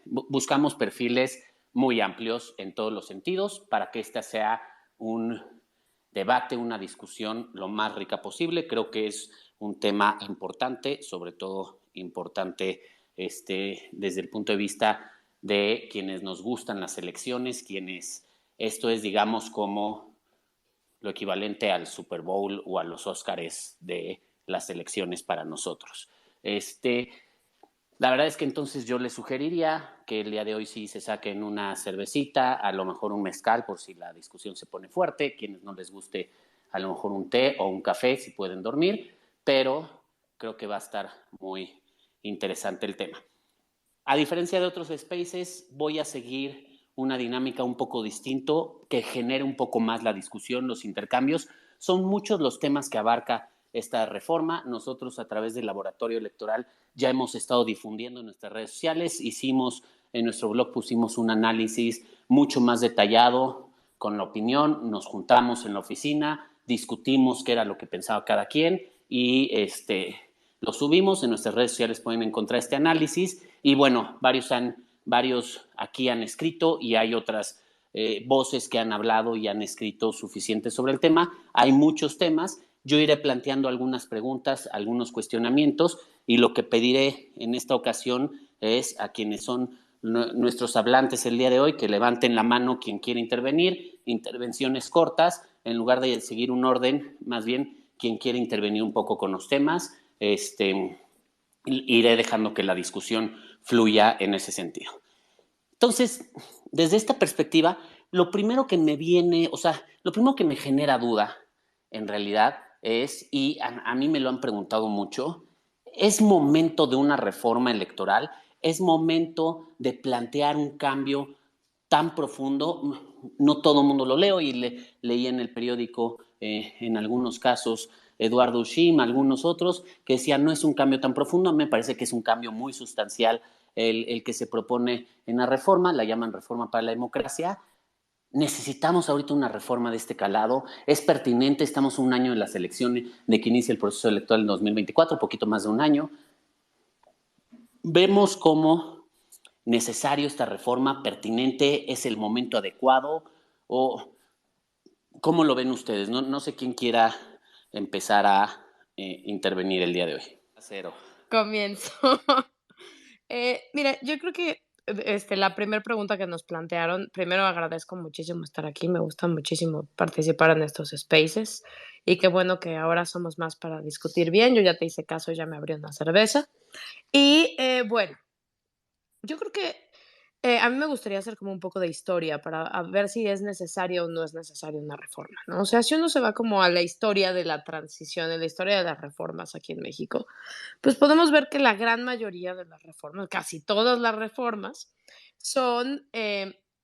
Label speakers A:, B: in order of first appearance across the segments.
A: buscamos perfiles muy amplios en todos los sentidos para que esta sea un debate, una discusión lo más rica posible. Creo que es un tema importante, sobre todo importante desde el punto de vista de quienes nos gustan las elecciones, esto es, digamos, como lo equivalente al Super Bowl o a los Óscares de las elecciones para nosotros. La verdad es que entonces yo les sugeriría que el día de hoy sí se saquen una cervecita, a lo mejor un mezcal por si la discusión se pone fuerte, quienes no les guste a lo mejor un té o un café si pueden dormir, pero creo que va a estar muy interesante el tema. A diferencia de otros spaces, voy a seguir una dinámica un poco distinto que genere un poco más la discusión, los intercambios. Son muchos los temas que abarca esta reforma. Nosotros a través del laboratorio electoral ya hemos estado difundiendo en nuestras redes sociales, en nuestro blog pusimos un análisis mucho más detallado con la opinión, nos juntamos en la oficina, discutimos qué era lo que pensaba cada quien y lo subimos en nuestras redes sociales, pueden encontrar este análisis y bueno, varios aquí han escrito y hay otras voces que han hablado y han escrito suficiente sobre el tema. Hay muchos temas. Yo iré planteando algunas preguntas, algunos cuestionamientos y lo que pediré en esta ocasión es a quienes son nuestros hablantes el día de hoy que levanten la mano quien quiere intervenir, intervenciones cortas, en lugar de seguir un orden, más bien quien quiere intervenir un poco con los temas, iré dejando que la discusión fluya en ese sentido. Entonces, desde esta perspectiva, lo primero que me genera duda, en realidad, y a mí me lo han preguntado mucho, ¿es momento de una reforma electoral? ¿Es momento de plantear un cambio tan profundo? No todo el mundo lo leo y leí en el periódico, en algunos casos, Eduardo Ushim, algunos otros, que decían no es un cambio tan profundo. Me parece que es un cambio muy sustancial el que se propone en la reforma, la llaman reforma para la democracia. Necesitamos ahorita una reforma de este calado, es pertinente, estamos un año en las elecciones de que inicia el proceso electoral en 2024, poquito más de un año. Vemos cómo necesario esta reforma, pertinente, es el momento adecuado, o ¿cómo lo ven ustedes? No sé quién quiera empezar a intervenir el día de hoy. Cero.
B: Comienzo. Mira, yo creo que la primera pregunta que nos plantearon, primero agradezco muchísimo estar aquí, me gusta muchísimo participar en estos spaces y qué bueno que ahora somos más para discutir bien. Yo ya te hice caso, ya me abrí una cerveza. Y bueno, yo creo que a mí me gustaría hacer como un poco de historia para ver si es necesaria o no es necesaria una reforma, ¿no? O sea, si uno se va como a la historia de la transición, en la historia de las reformas aquí en México, pues podemos ver que la gran mayoría de las reformas, casi todas las reformas, son,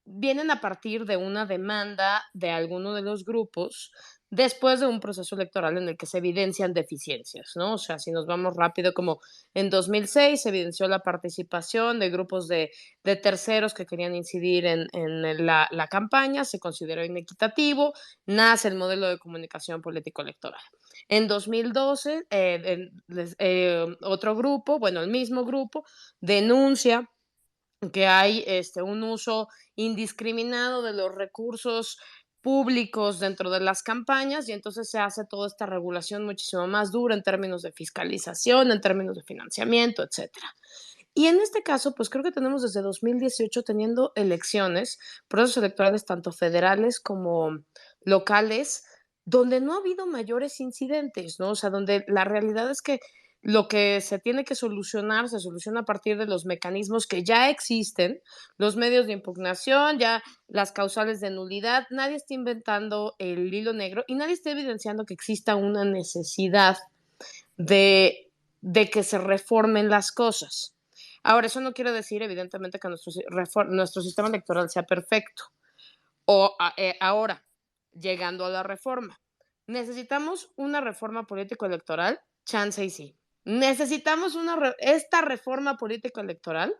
B: vienen a partir de una demanda de alguno de los grupos después de un proceso electoral en el que se evidencian deficiencias, ¿no? O sea, si nos vamos rápido, como en 2006 se evidenció la participación de grupos de terceros que querían incidir en la campaña, se consideró inequitativo, nace el modelo de comunicación político-electoral. En 2012, otro grupo, bueno, el mismo grupo, denuncia que hay un uso indiscriminado de los recursos públicos dentro de las campañas y entonces se hace toda esta regulación muchísimo más dura en términos de fiscalización, en términos de financiamiento, etcétera. Y en este caso, pues creo que tenemos desde 2018 teniendo elecciones, procesos electorales tanto federales como locales, donde no ha habido mayores incidentes, ¿no? O sea, donde la realidad es que lo que se tiene que solucionar se soluciona a partir de los mecanismos que ya existen, los medios de impugnación, ya las causales de nulidad, nadie está inventando el hilo negro y nadie está evidenciando que exista una necesidad de que se reformen las cosas. Ahora, eso no quiere decir, evidentemente, que nuestro sistema electoral sea perfecto. Ahora, llegando a la reforma, ¿necesitamos una reforma político-electoral? Chance y sí. ¿Necesitamos esta reforma político-electoral?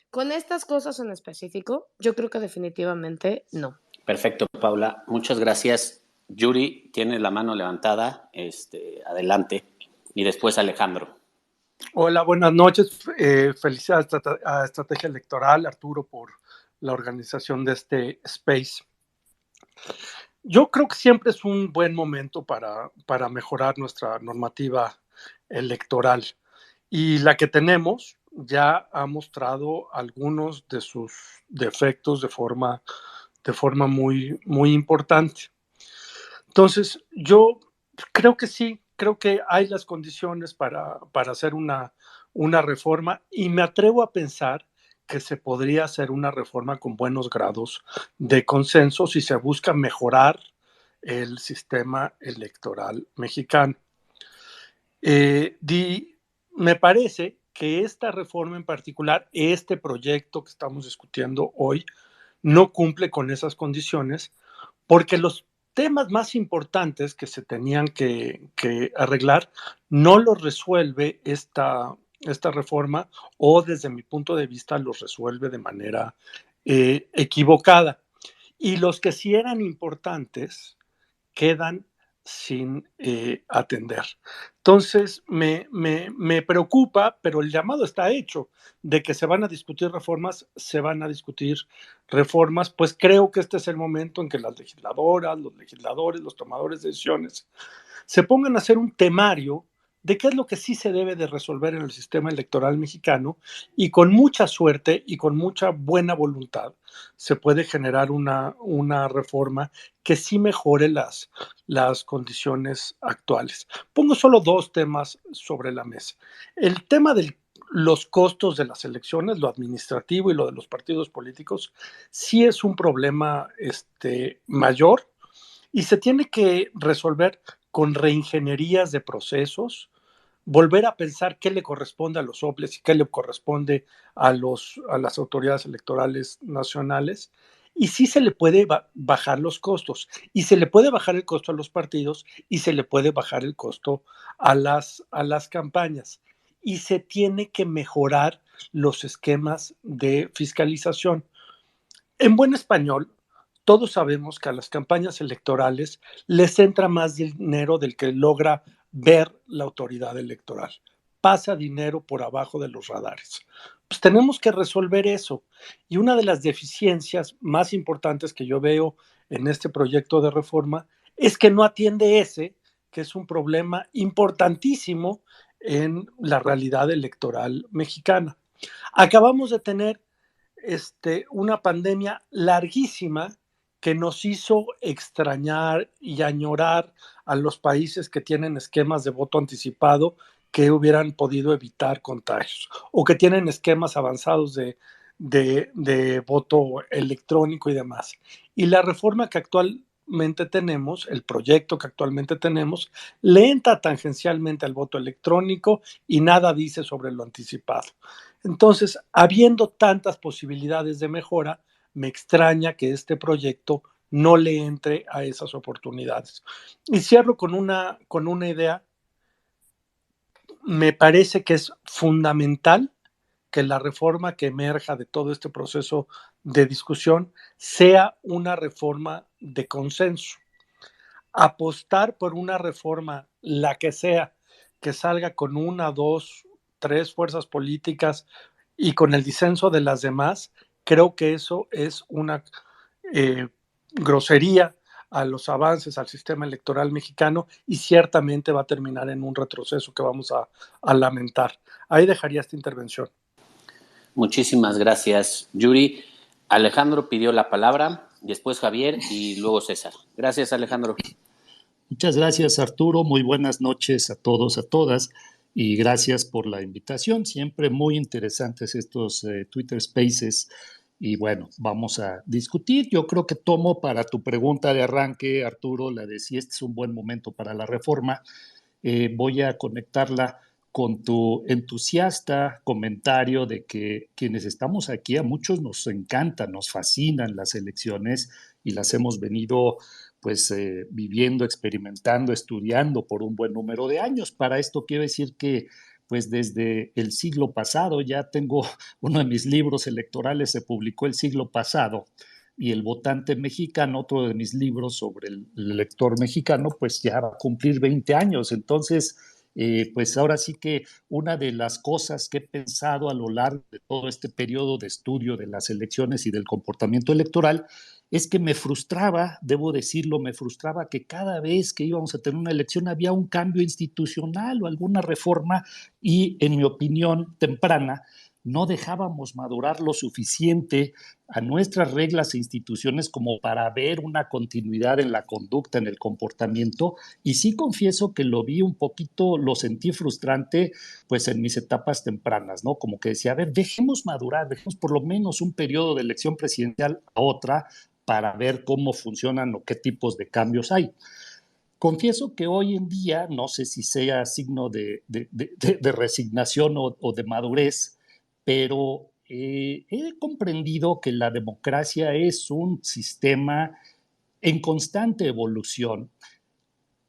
B: Con estas cosas en específico, yo creo que definitivamente no.
A: Perfecto, Paula. Muchas gracias. Yuri tiene la mano levantada. Adelante. Y después Alejandro.
C: Hola, buenas noches. Felicidades a Estrategia Electoral, Arturo, por la organización de este space. Yo creo que siempre es un buen momento para mejorar nuestra normativa electoral. Y la que tenemos ya ha mostrado algunos de sus defectos de forma muy, muy importante. Entonces, yo creo que sí, creo que hay las condiciones para hacer una reforma y me atrevo a pensar que se podría hacer una reforma con buenos grados de consenso si se busca mejorar el sistema electoral mexicano. Me parece que esta reforma en particular, este proyecto que estamos discutiendo hoy, no cumple con esas condiciones porque los temas más importantes que se tenían que arreglar no los resuelve esta reforma o desde mi punto de vista los resuelve de manera equivocada. Y los que sí eran importantes quedan sin atender. Entonces, me preocupa, pero el llamado está hecho de que se van a discutir reformas, se van a discutir reformas, pues creo que este es el momento en que las legisladoras, los legisladores, los tomadores de decisiones se pongan a hacer un temario de qué es lo que sí se debe de resolver en el sistema electoral mexicano y con mucha suerte y con mucha buena voluntad se puede generar una reforma que sí mejore las condiciones actuales. Pongo solo dos temas sobre la mesa. El tema de los costos de las elecciones, lo administrativo y lo de los partidos políticos, sí es un problema mayor y se tiene que resolver con reingenierías de procesos, volver a pensar qué le corresponde a los OPLES y qué le corresponde a las autoridades electorales nacionales. Y sí se le puede bajar los costos, y se le puede bajar el costo a los partidos, y se le puede bajar el costo a las campañas. Y se tiene que mejorar los esquemas de fiscalización. En buen español, todos sabemos que a las campañas electorales les entra más dinero del que logra ver la autoridad electoral. Pasa dinero por abajo de los radares. Pues tenemos que resolver eso. Y una de las deficiencias más importantes que yo veo en este proyecto de reforma es que no atiende ese, que es un problema importantísimo en la realidad electoral mexicana. Acabamos de tener una pandemia larguísima que nos hizo extrañar y añorar a los países que tienen esquemas de voto anticipado que hubieran podido evitar contagios o que tienen esquemas avanzados de voto electrónico y demás. Y la reforma que actualmente tenemos, el proyecto que actualmente tenemos, le entra tangencialmente al voto electrónico y nada dice sobre lo anticipado. Entonces, habiendo tantas posibilidades de mejora, me extraña que este proyecto no le entre a esas oportunidades. Y cierro con una idea. Me parece que es fundamental que la reforma que emerja de todo este proceso de discusión sea una reforma de consenso. Apostar por una reforma, la que sea, que salga con una, dos, tres fuerzas políticas y con el disenso de las demás, creo que eso es una eh, grosería a los avances al sistema electoral mexicano y ciertamente va a terminar en un retroceso que vamos a lamentar. Ahí dejaría esta intervención.
A: Muchísimas gracias, Yuri. Alejandro pidió la palabra, después Javier y luego César. Gracias, Alejandro.
D: Muchas gracias, Arturo. Muy buenas noches a todos, a todas, y gracias por la invitación. Siempre muy interesantes estos Twitter Spaces. Y bueno, vamos a discutir. Yo creo que tomo para tu pregunta de arranque, Arturo, la de si este es un buen momento para la reforma. Voy a conectarla con tu entusiasta comentario de que quienes estamos aquí, a muchos nos encantan, nos fascinan las elecciones y las hemos venido pues viviendo, experimentando, estudiando por un buen número de años. Para esto quiero decir que pues desde el siglo pasado, ya tengo uno de mis libros electorales, se publicó el siglo pasado, y El votante mexicano, otro de mis libros sobre el elector mexicano, pues ya va a cumplir 20 años. Entonces, pues ahora sí que una de las cosas que he pensado a lo largo de todo este periodo de estudio de las elecciones y del comportamiento electoral es que me frustraba, debo decirlo, me frustraba que cada vez que íbamos a tener una elección había un cambio institucional o alguna reforma y, en mi opinión temprana, no dejábamos madurar lo suficiente a nuestras reglas e instituciones como para ver una continuidad en la conducta, en el comportamiento. Y sí confieso que lo vi un poquito, lo sentí frustrante, pues en mis etapas tempranas, ¿no? Como que decía, a ver, dejemos madurar, dejemos por lo menos un periodo de elección presidencial a otra para ver cómo funcionan o qué tipos de cambios hay. Confieso que hoy en día, no sé si sea signo de resignación o de madurez, pero he comprendido que la democracia es un sistema en constante evolución,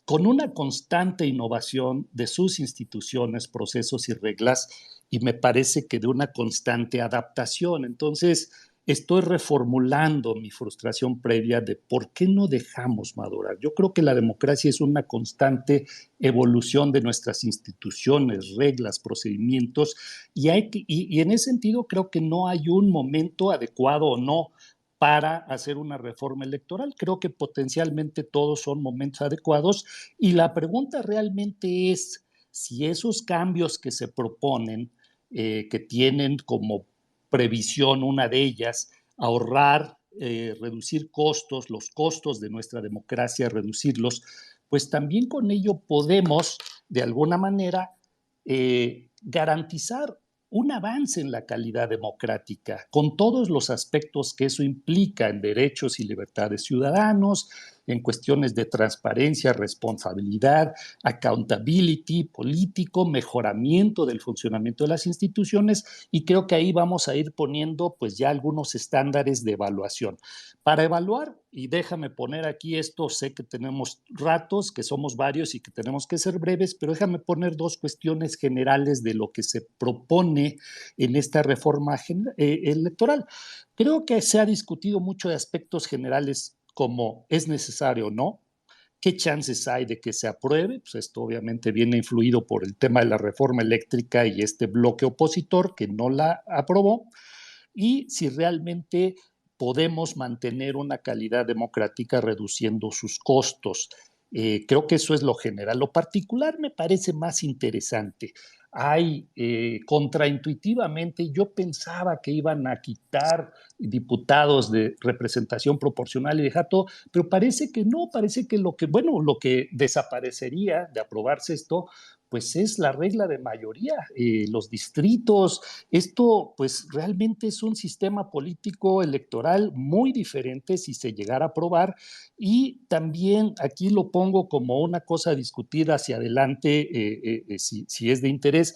D: con una constante innovación de sus instituciones, procesos y reglas, y me parece que de una constante adaptación. Entonces, estoy reformulando mi frustración previa de por qué no dejamos madurar. Yo creo que la democracia es una constante evolución de nuestras instituciones, reglas, procedimientos, y en ese sentido creo que no hay un momento adecuado o no para hacer una reforma electoral. Creo que potencialmente todos son momentos adecuados y la pregunta realmente es si esos cambios que se proponen, que tienen como previsión una de ellas, ahorrar, reducir costos, los costos de nuestra democracia, reducirlos, pues también con ello podemos, de alguna manera, garantizar un avance en la calidad democrática, con todos los aspectos que eso implica en derechos y libertades ciudadanos, en cuestiones de transparencia, responsabilidad, accountability político, mejoramiento del funcionamiento de las instituciones, y creo que ahí vamos a ir poniendo pues ya algunos estándares de evaluación. Para evaluar, y déjame poner aquí esto, sé que tenemos ratos, que somos varios y que tenemos que ser breves, pero déjame poner dos cuestiones generales de lo que se propone en esta reforma electoral. Creo que se ha discutido mucho de aspectos generales como es necesario o no, qué chances hay de que se apruebe, pues esto obviamente viene influido por el tema de la reforma eléctrica y este bloque opositor que no la aprobó, y si realmente podemos mantener una calidad democrática reduciendo sus costos. Creo que eso es lo general. Lo particular me parece más interesante. Hay contraintuitivamente, yo pensaba que iban a quitar diputados de representación proporcional y de jato, pero parece que no, parece que lo que desaparecería de aprobarse esto, pues es la regla de mayoría, los distritos. Esto pues realmente es un sistema político electoral muy diferente si se llegara a aprobar, y también aquí lo pongo como una cosa a discutir hacia adelante, si es de interés.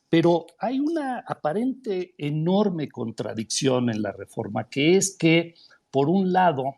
D: Pero hay una aparente enorme contradicción en la reforma, que es que, por un lado,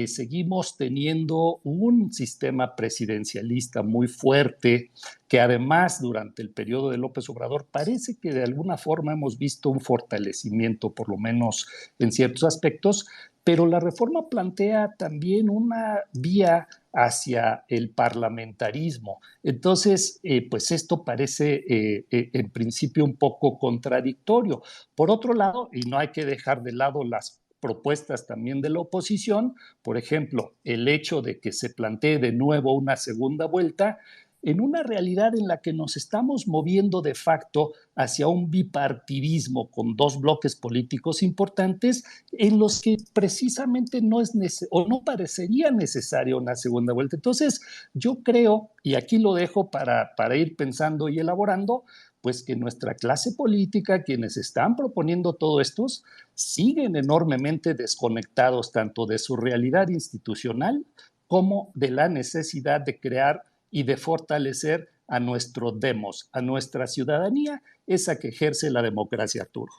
D: seguimos teniendo un sistema presidencialista muy fuerte, que además durante el periodo de López Obrador parece que de alguna forma hemos visto un fortalecimiento, por lo menos en ciertos aspectos, pero la reforma plantea también una vía hacia el parlamentarismo. Entonces, pues esto parece en principio un poco contradictorio. Por otro lado, y no hay que dejar de lado las propuestas también de la oposición, por ejemplo, el hecho de que se plantee de nuevo una segunda vuelta, en una realidad en la que nos estamos moviendo de facto hacia un bipartidismo con dos bloques políticos importantes, en los que precisamente no es o no parecería necesaria una segunda vuelta. Entonces, yo creo, y aquí lo dejo para ir pensando y elaborando, pues que nuestra clase política, quienes están proponiendo todo esto, siguen enormemente desconectados tanto de su realidad institucional como de la necesidad de crear y de fortalecer a nuestro demos, a nuestra ciudadanía, esa que ejerce la democracia, Arturo.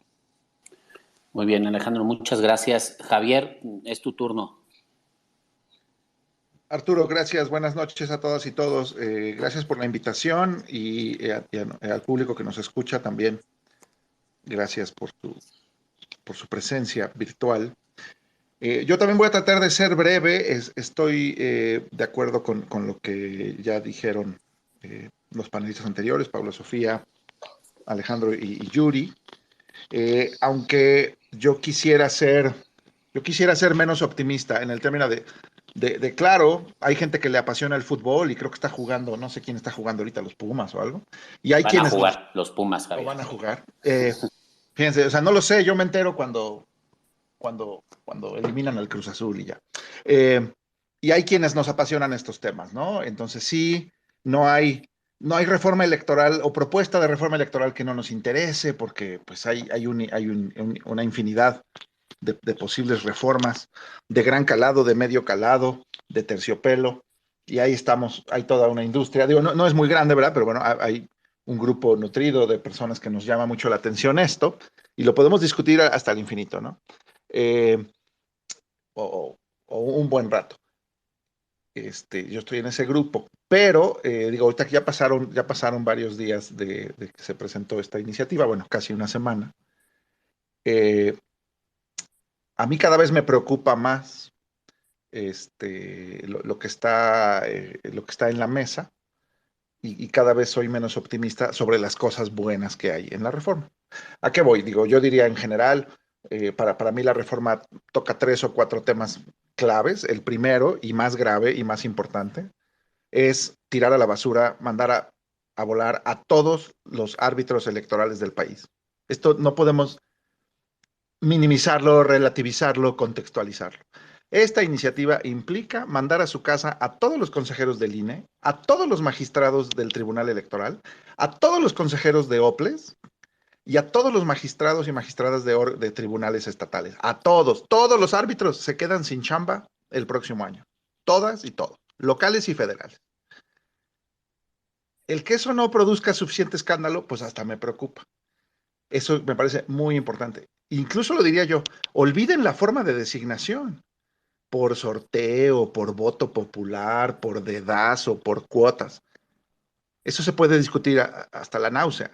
A: Muy bien, Alejandro, muchas gracias. Javier, es tu turno.
E: Arturo, gracias. Buenas noches a todas y todos. Gracias por la invitación y al público que nos escucha también. Gracias por su presencia virtual. Yo también voy a tratar de ser breve. Estoy de acuerdo con lo que ya dijeron los panelistas anteriores, Paula Sofía, Alejandro y Yuri, aunque yo quisiera ser menos optimista en el término de claro, hay gente que le apasiona el fútbol y creo que está jugando, no sé quién está jugando ahorita, los Pumas o algo, y hay
A: Van a
E: quienes
A: jugar los Pumas,
E: lo
A: Javier.
E: van a jugar. Fíjense, o sea, no lo sé, yo me entero cuando eliminan al Cruz Azul y ya. Y hay quienes nos apasionan estos temas, ¿no? Entonces sí, no hay reforma electoral o propuesta de reforma electoral que no nos interese, porque pues hay una infinidad de posibles reformas de gran calado, de medio calado, de terciopelo, y ahí estamos, hay toda una industria, digo, no es muy grande, ¿verdad? Pero bueno, hay un grupo nutrido de personas que nos llama mucho la atención esto, y lo podemos discutir hasta el infinito, ¿no? Eh, o un buen rato. Yo estoy en ese grupo, pero digo, ahorita que ya pasaron varios días de que se presentó esta iniciativa, bueno, casi una semana. A mí cada vez me preocupa más lo que está en la mesa y cada vez soy menos optimista sobre las cosas buenas que hay en la reforma. ¿A qué voy? Digo, yo diría en general, para mí la reforma toca 3 o 4 temas claves. El primero y más grave y más importante es tirar a la basura, mandar a volar a todos los árbitros electorales del país. Esto no podemos minimizarlo, relativizarlo, contextualizarlo. Esta iniciativa implica mandar a su casa a todos los consejeros del INE, a todos los magistrados del Tribunal Electoral, a todos los consejeros de OPLES y a todos los magistrados y magistradas de tribunales estatales. A todos los árbitros se quedan sin chamba el próximo año. Todas y todos, locales y federales. El que eso no produzca suficiente escándalo, pues hasta me preocupa. Eso me parece muy importante. Incluso lo diría yo, olviden la forma de designación, por sorteo, por voto popular, por dedazo, por cuotas. Eso se puede discutir hasta la náusea.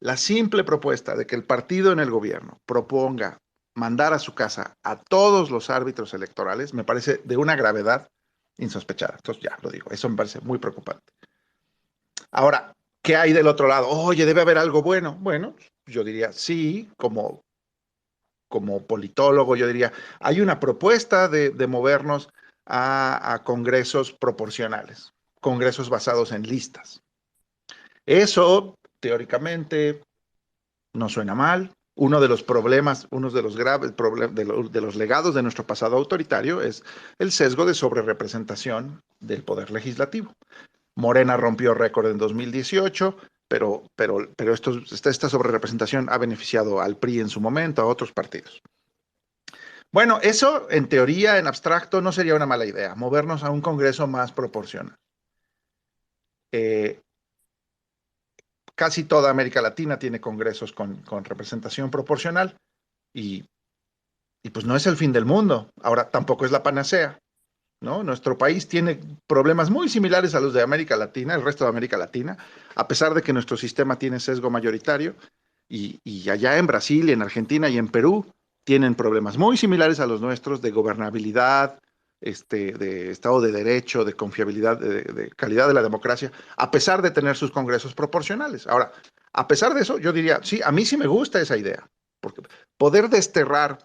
E: La simple propuesta de que el partido en el gobierno proponga mandar a su casa a todos los árbitros electorales me parece de una gravedad insospechada. Entonces ya lo digo, eso me parece muy preocupante. Ahora, ¿qué hay del otro lado? Oye, debe haber algo bueno. Bueno, yo diría sí, como politólogo, yo diría, hay una propuesta de movernos a congresos proporcionales, congresos basados en listas. Eso, teóricamente, no suena mal. Uno de los problemas, uno de los graves de los legados de nuestro pasado autoritario es el sesgo de sobrerepresentación del poder legislativo. Morena rompió récord en 2018, pero esta sobrerepresentación ha beneficiado al PRI en su momento, a otros partidos. Bueno, eso en teoría, en abstracto, no sería una mala idea, movernos a un Congreso más proporcional. Casi toda América Latina tiene congresos con representación proporcional y pues no es el fin del mundo. Ahora, tampoco es la panacea, ¿no? Nuestro país tiene problemas muy similares a los de América Latina, el resto de América Latina, a pesar de que nuestro sistema tiene sesgo mayoritario y allá en Brasil, en Argentina y en Perú tienen problemas muy similares a los nuestros de gobernabilidad, de Estado de Derecho, de confiabilidad, de calidad de la democracia, a pesar de tener sus congresos proporcionales. Ahora, a pesar de eso, yo diría, sí, a mí sí me gusta esa idea, porque poder desterrar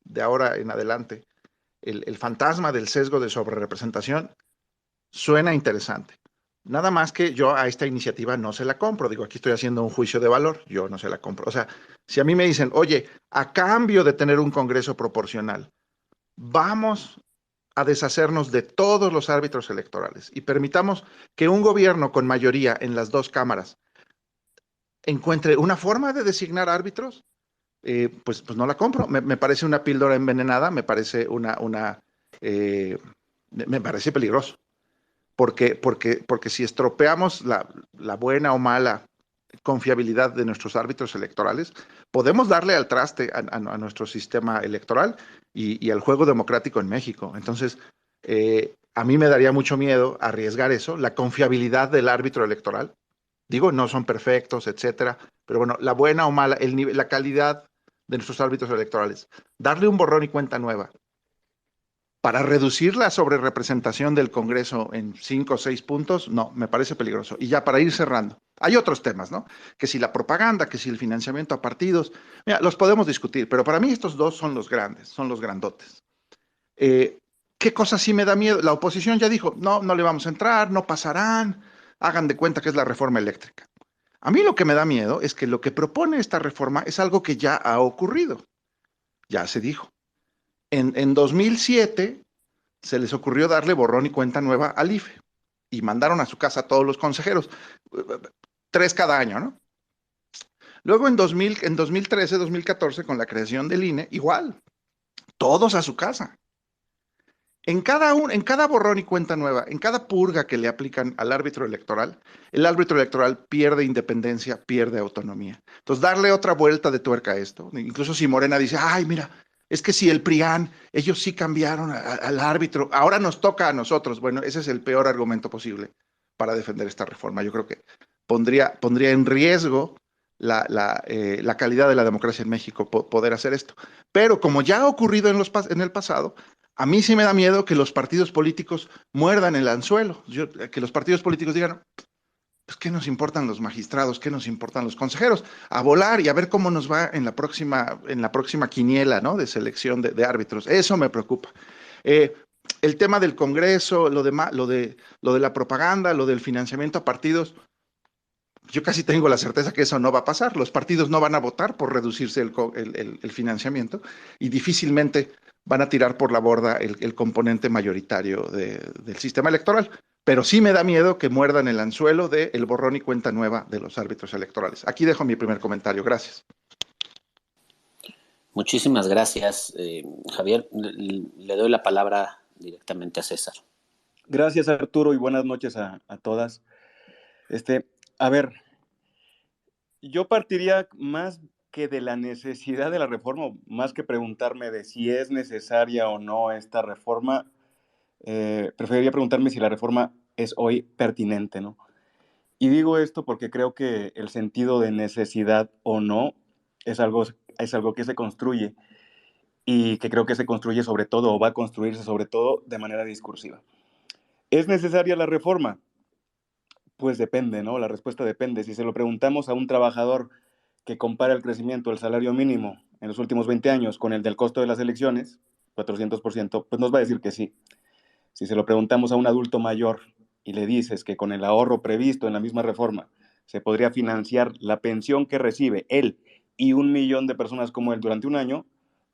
E: de ahora en adelante el fantasma del sesgo de sobrerepresentación suena interesante. Nada más que yo a esta iniciativa no se la compro. Digo, aquí estoy haciendo un juicio de valor, yo no se la compro. O sea, si a mí me dicen, oye, a cambio de tener un Congreso proporcional, vamos a deshacernos de todos los árbitros electorales y permitamos que un gobierno con mayoría en las 2 cámaras encuentre una forma de designar árbitros, pues no la compro. Me parece una píldora envenenada, me parece me parece peligroso. Porque si estropeamos la buena o mala confiabilidad de nuestros árbitros electorales, podemos darle al traste a nuestro sistema electoral y al juego democrático en México. Entonces, a mí me daría mucho miedo arriesgar eso, la confiabilidad del árbitro electoral. Digo, no son perfectos, etcétera, pero bueno, la buena o mala, la calidad de nuestros árbitros electorales. Darle un borrón y cuenta nueva para reducir la sobrerepresentación del Congreso en 5 o 6 puntos, no, me parece peligroso. Y ya para ir cerrando, hay otros temas, ¿no? Que si la propaganda, que si el financiamiento a partidos, mira, los podemos discutir, pero para mí estos dos son los grandes, son los grandotes. Eh, ¿Qué cosa sí me da miedo? La oposición ya dijo, no, no le vamos a entrar, no pasarán, hagan de cuenta que es la reforma eléctrica. A mí lo que me da miedo es que lo que propone esta reforma es algo que ya ha ocurrido, ya se dijo. En 2007 se les ocurrió darle borrón y cuenta nueva al IFE y mandaron a su casa a todos los consejeros, 3 cada año, ¿no? Luego en 2013, 2014, con la creación del INE, igual, todos a su casa. En cada borrón y cuenta nueva, en cada purga que le aplican al árbitro electoral, el árbitro electoral pierde independencia, pierde autonomía. Entonces, darle otra vuelta de tuerca a esto, incluso si Morena dice, ay, mira, es que si el PRIAN, ellos sí cambiaron al árbitro, ahora nos toca a nosotros. Bueno, ese es el peor argumento posible para defender esta reforma. Yo creo que pondría en riesgo la calidad de la democracia en México poder hacer esto. Pero como ya ha ocurrido en el pasado, a mí sí me da miedo que los partidos políticos muerdan el anzuelo, que los partidos políticos digan, pues, ¿qué nos importan los magistrados? ¿Qué nos importan los consejeros? A volar y a ver cómo nos va en la próxima quiniela, ¿no? De selección de árbitros. Eso me preocupa. El tema del Congreso, lo de la propaganda, lo del financiamiento a partidos, yo casi tengo la certeza que eso no va a pasar. Los partidos no van a votar por reducirse el financiamiento y difícilmente van a tirar por la borda el componente mayoritario del sistema electoral. Pero sí me da miedo que muerdan el anzuelo del borrón y cuenta nueva de los árbitros electorales. Aquí dejo mi primer comentario. Gracias.
A: Muchísimas gracias, Javier. Le doy la palabra directamente a César.
F: Gracias, Arturo, y buenas noches a todas. A ver, yo partiría más que de la necesidad de la reforma, más que preguntarme de si es necesaria o no esta reforma, preferiría preguntarme si la reforma es hoy pertinente, ¿no? Y digo esto porque creo que el sentido de necesidad o no es algo que se construye y que creo que se construye sobre todo o va a construirse sobre todo de manera discursiva. ¿Es necesaria la reforma? Pues depende, ¿no? La respuesta depende. Si se lo preguntamos a un trabajador que compara el crecimiento del salario mínimo en los últimos 20 años con el del costo de las elecciones, 400%, pues nos va a decir que sí. Si se lo preguntamos a un adulto mayor y le dices que con el ahorro previsto en la misma reforma se podría financiar la pensión que recibe él y 1 millón de personas como él durante un año,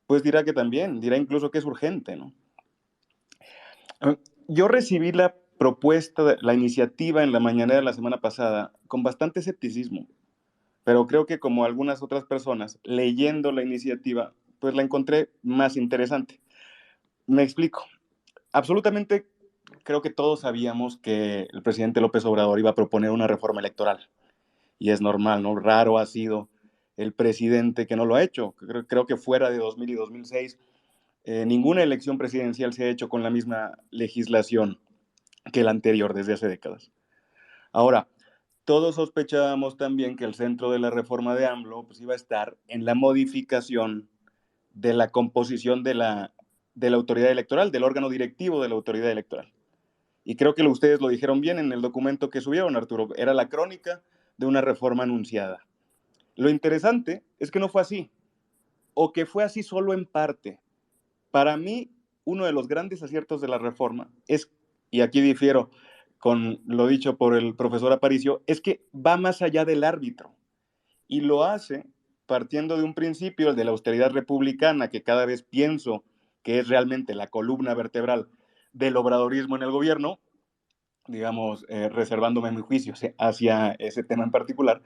F: pues dirá que también, dirá incluso que es urgente, ¿no? Yo recibí la propuesta, la iniciativa en la mañanera de la semana pasada con bastante escepticismo, pero creo que como algunas otras personas, leyendo la iniciativa, pues la encontré más interesante. Me explico. Absolutamente creo que todos sabíamos que el presidente López Obrador iba a proponer una reforma electoral, y es normal, ¿no? Raro ha sido el presidente que no lo ha hecho. Creo que fuera de 2000 y 2006, ninguna elección presidencial se ha hecho con la misma legislación que la anterior desde hace décadas. Ahora, todos sospechábamos también que el centro de la reforma de AMLO pues, iba a estar en la modificación de la composición de la autoridad electoral, del órgano directivo de la autoridad electoral. Y creo que ustedes lo dijeron bien en el documento que subieron, Arturo. Era la crónica de una reforma anunciada. Lo interesante es que no fue así, o que fue así solo en parte. Para mí, uno de los grandes aciertos de la reforma es, y aquí difiero con lo dicho por el profesor Aparicio, es que va más allá del árbitro y lo hace partiendo de un principio, el de la austeridad republicana, que cada vez pienso que es realmente la columna vertebral del obradorismo en el gobierno, digamos, reservándome mi juicio hacia ese tema en particular,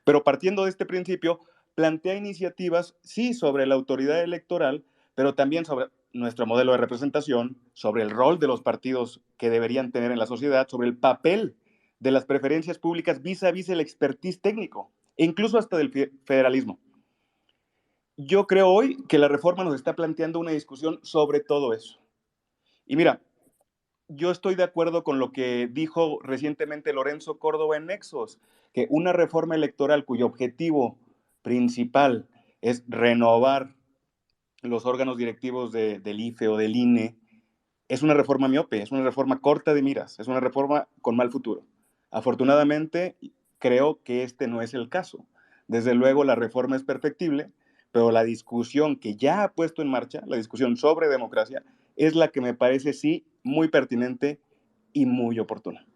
F: pero partiendo de este principio, plantea iniciativas, sí, sobre la autoridad electoral, pero también sobre nuestro modelo de representación, sobre el rol de los partidos que deberían tener en la sociedad, sobre el papel de las preferencias públicas vis a vis el expertise técnico, e incluso hasta del federalismo. Yo creo hoy que la reforma nos está planteando una discusión sobre todo eso. Y mira, yo estoy de acuerdo con lo que dijo recientemente Lorenzo Córdoba en Nexos, que una reforma electoral cuyo objetivo principal es renovar los órganos directivos del IFE o del INE, es una reforma miope, es una reforma corta de miras, es una reforma con mal futuro. Afortunadamente, creo que este no es el caso. Desde luego, la reforma es perfectible, pero la discusión que ya ha puesto en marcha, la discusión sobre democracia, es la que me parece, sí, muy pertinente y muy oportuna.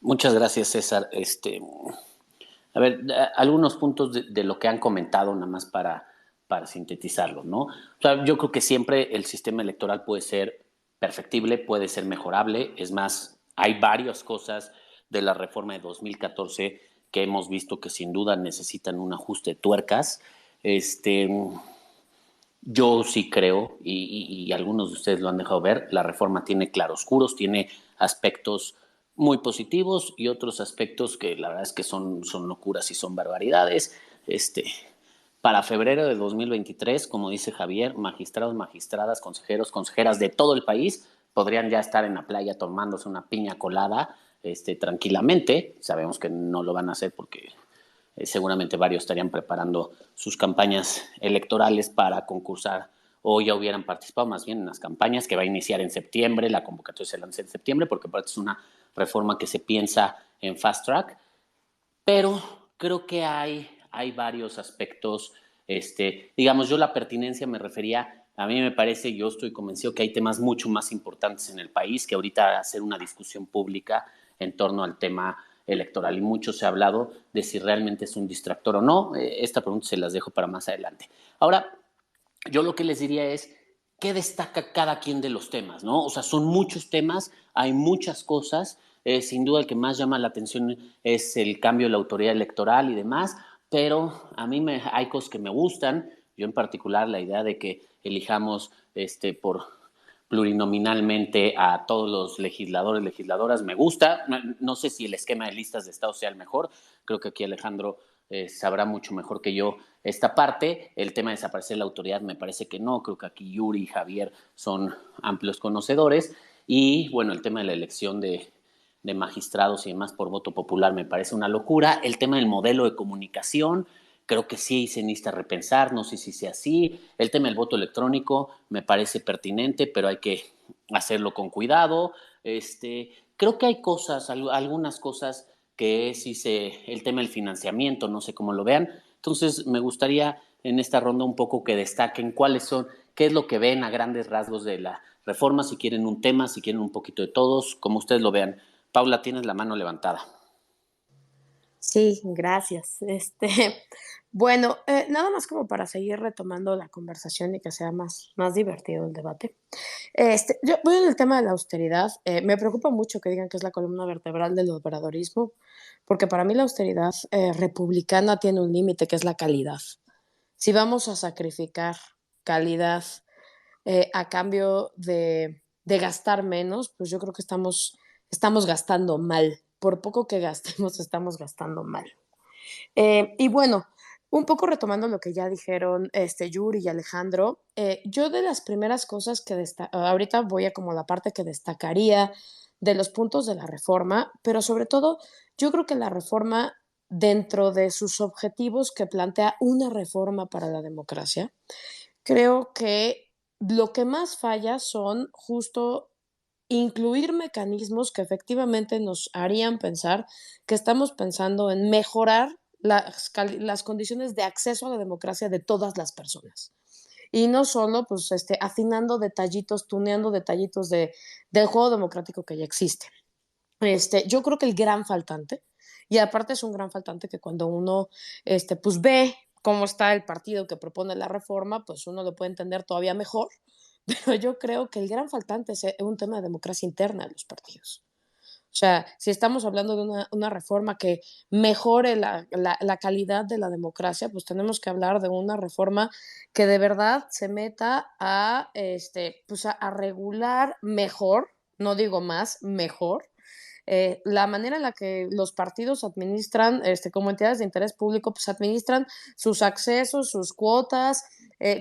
A: Muchas gracias, César. A ver, algunos puntos de lo que han comentado, nada más para sintetizarlo, ¿no? O sea, yo creo que siempre el sistema electoral puede ser perfectible, puede ser mejorable. Es más, hay varias cosas de la reforma de 2014 que hemos visto que sin duda necesitan un ajuste de tuercas. Yo sí creo, y algunos de ustedes lo han dejado ver, la reforma tiene claroscuros, tiene aspectos muy positivos y otros aspectos que la verdad es que son locuras y son barbaridades. Para febrero de 2023, como dice Javier, magistrados, magistradas, consejeros, consejeras de todo el país podrían ya estar en la playa tomándose una piña colada tranquilamente. Sabemos que no lo van a hacer porque seguramente varios estarían preparando sus campañas electorales para concursar o ya hubieran participado más bien en las campañas que va a iniciar en septiembre, la convocatoria se lanza en septiembre porque aparte es una reforma que se piensa en fast track, pero creo que hay varios aspectos, digamos, yo la pertinencia me refería, a mí me parece, yo estoy convencido que hay temas mucho más importantes en el país que ahorita hacer una discusión pública en torno al tema electoral y mucho se ha hablado de si realmente es un distractor o no. Esta pregunta se las dejo para más adelante. Ahora, yo lo que les diría es, ¿qué destaca cada quien de los temas, no? O sea, son muchos temas, hay muchas cosas, sin duda el que más llama la atención es el cambio de la autoridad electoral y demás, pero a mí hay cosas que me gustan, yo en particular la idea de que elijamos por plurinominalmente a todos los legisladores, legisladoras, me gusta. No sé si el esquema de listas de Estado sea el mejor. Creo que aquí Alejandro sabrá mucho mejor que yo esta parte. El tema de desaparecer la autoridad me parece que no. Creo que aquí Yuri y Javier son amplios conocedores. Y bueno, el tema de la elección de magistrados y demás por voto popular me parece una locura. El tema del modelo de comunicación, creo que sí se necesita repensar, no sé si sea así. El tema del voto electrónico me parece pertinente, pero hay que hacerlo con cuidado. Creo que hay cosas, algunas cosas que sí el tema del financiamiento, no sé cómo lo vean. Entonces me gustaría en esta ronda un poco que destaquen cuáles son, qué es lo que ven a grandes rasgos de la reforma, si quieren un tema, si quieren un poquito de todos, como ustedes lo vean. Paula, tienes la mano levantada.
B: Sí, gracias. Bueno, nada más como para seguir retomando la conversación y que sea más divertido el debate. Yo voy en el tema de la austeridad. Me preocupa mucho que digan que es la columna vertebral del obradorismo, porque para mí la austeridad republicana tiene un límite que es la calidad. Si vamos a sacrificar calidad a cambio de gastar menos, pues yo creo que estamos gastando mal. Por poco que gastemos, estamos gastando mal. Y bueno, un poco retomando lo que ya dijeron Yuri y Alejandro, yo de las primeras cosas que ahorita voy a como la parte que destacaría de los puntos de la reforma, pero sobre todo yo creo que la reforma dentro de sus objetivos que plantea una reforma para la democracia, creo que lo que más falla son justo incluir mecanismos que efectivamente nos harían pensar que estamos pensando en mejorar las condiciones de acceso a la democracia de todas las personas. Y no solo pues, afinando detallitos, tuneando detallitos del juego democrático que ya existe. Yo creo que el gran faltante, y aparte es un gran faltante que cuando uno pues ve cómo está el partido que propone la reforma, pues uno lo puede entender todavía mejor, pero yo creo que el gran faltante es un tema de democracia interna de los partidos. O sea, si estamos hablando de una reforma que mejore la calidad de la democracia, pues tenemos que hablar de una reforma que de verdad se meta pues a regular mejor, no digo más, mejor, la manera en la que los partidos administran, como entidades de interés público, pues administran sus accesos, sus cuotas,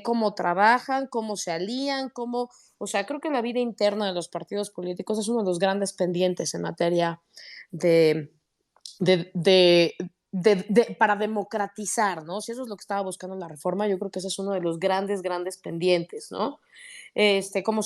B: cómo trabajan, cómo se alían, o sea, creo que la vida interna de los partidos políticos es uno de los grandes pendientes en materia de, de, de, para democratizar, ¿no? Si eso es lo que estaba buscando la reforma, yo creo que ese es uno de los grandes, grandes pendientes, ¿no? Cómo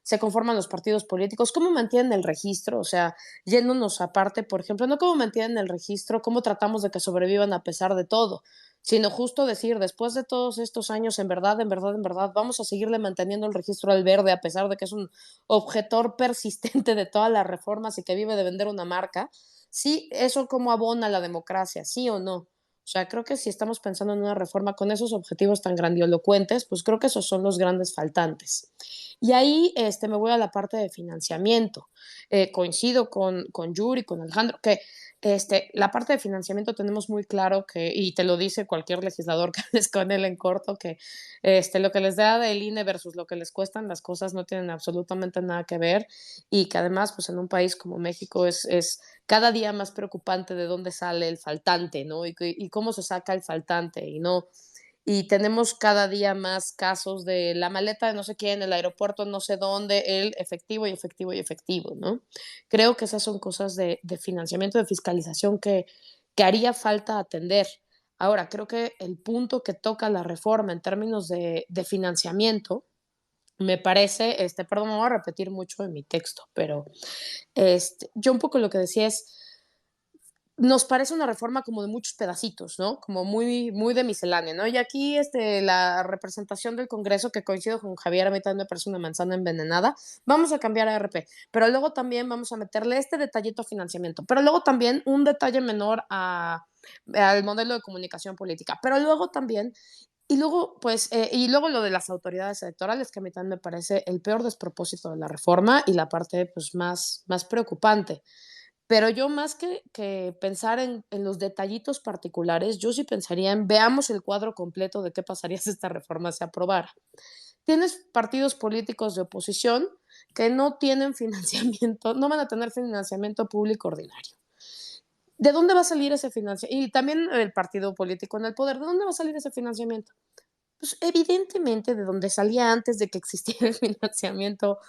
B: se conforman los partidos políticos, cómo mantienen el registro, o sea, yéndonos aparte, por ejemplo, no cómo mantienen el registro, cómo tratamos de que sobrevivan a pesar de todo, sino justo decir, después de todos estos años, en verdad, en verdad, en verdad, vamos a seguirle manteniendo el registro al verde, a pesar de que es un objetor persistente de todas las reformas y que vive de vender una marca. Sí, eso cómo abona la democracia, sí o no. O sea, creo que si estamos pensando en una reforma con esos objetivos tan grandilocuentes, pues creo que esos son los grandes faltantes. Y ahí me voy a la parte de financiamiento. Coincido con Yuri, con Alejandro, que la parte de financiamiento tenemos muy claro que, y te lo dice cualquier legislador que hables con él en corto, que lo que les da del INE versus lo que les cuestan las cosas no tienen absolutamente nada que ver, y que además, pues en un país como México es cada día más preocupante de dónde sale el faltante, ¿no? Y cómo se saca el faltante, y no. Y tenemos cada día más casos de la maleta de no sé quién, el aeropuerto no sé dónde, el efectivo y efectivo y efectivo, ¿no? Creo que esas son cosas de financiamiento, de fiscalización que haría falta atender. Ahora, creo que el punto que toca la reforma en términos de financiamiento, me parece, perdón, me voy a repetir mucho en mi texto, pero yo un poco lo que decía es, nos parece una reforma como de muchos pedacitos, ¿no? Como muy, muy de miscelánea, ¿no? Y aquí la representación del Congreso, que coincido con Javier, a mí también me parece una manzana envenenada, vamos a cambiar a RP, pero luego también vamos a meterle este detallito a financiamiento, pero luego también un detalle menor al modelo de comunicación política, pero luego también, y luego lo de las autoridades electorales, que a mí también me parece el peor despropósito de la reforma y la parte pues más preocupante. Pero yo más que pensar en los detallitos particulares, yo sí pensaría en veamos el cuadro completo de qué pasaría si esta reforma se aprobara. Tienes partidos políticos de oposición que no tienen financiamiento, no van a tener financiamiento público ordinario. ¿De dónde va a salir ese financiamiento? Y también el partido político en el poder, ¿de dónde va a salir ese financiamiento? Pues evidentemente de donde salía antes de que existiera el financiamiento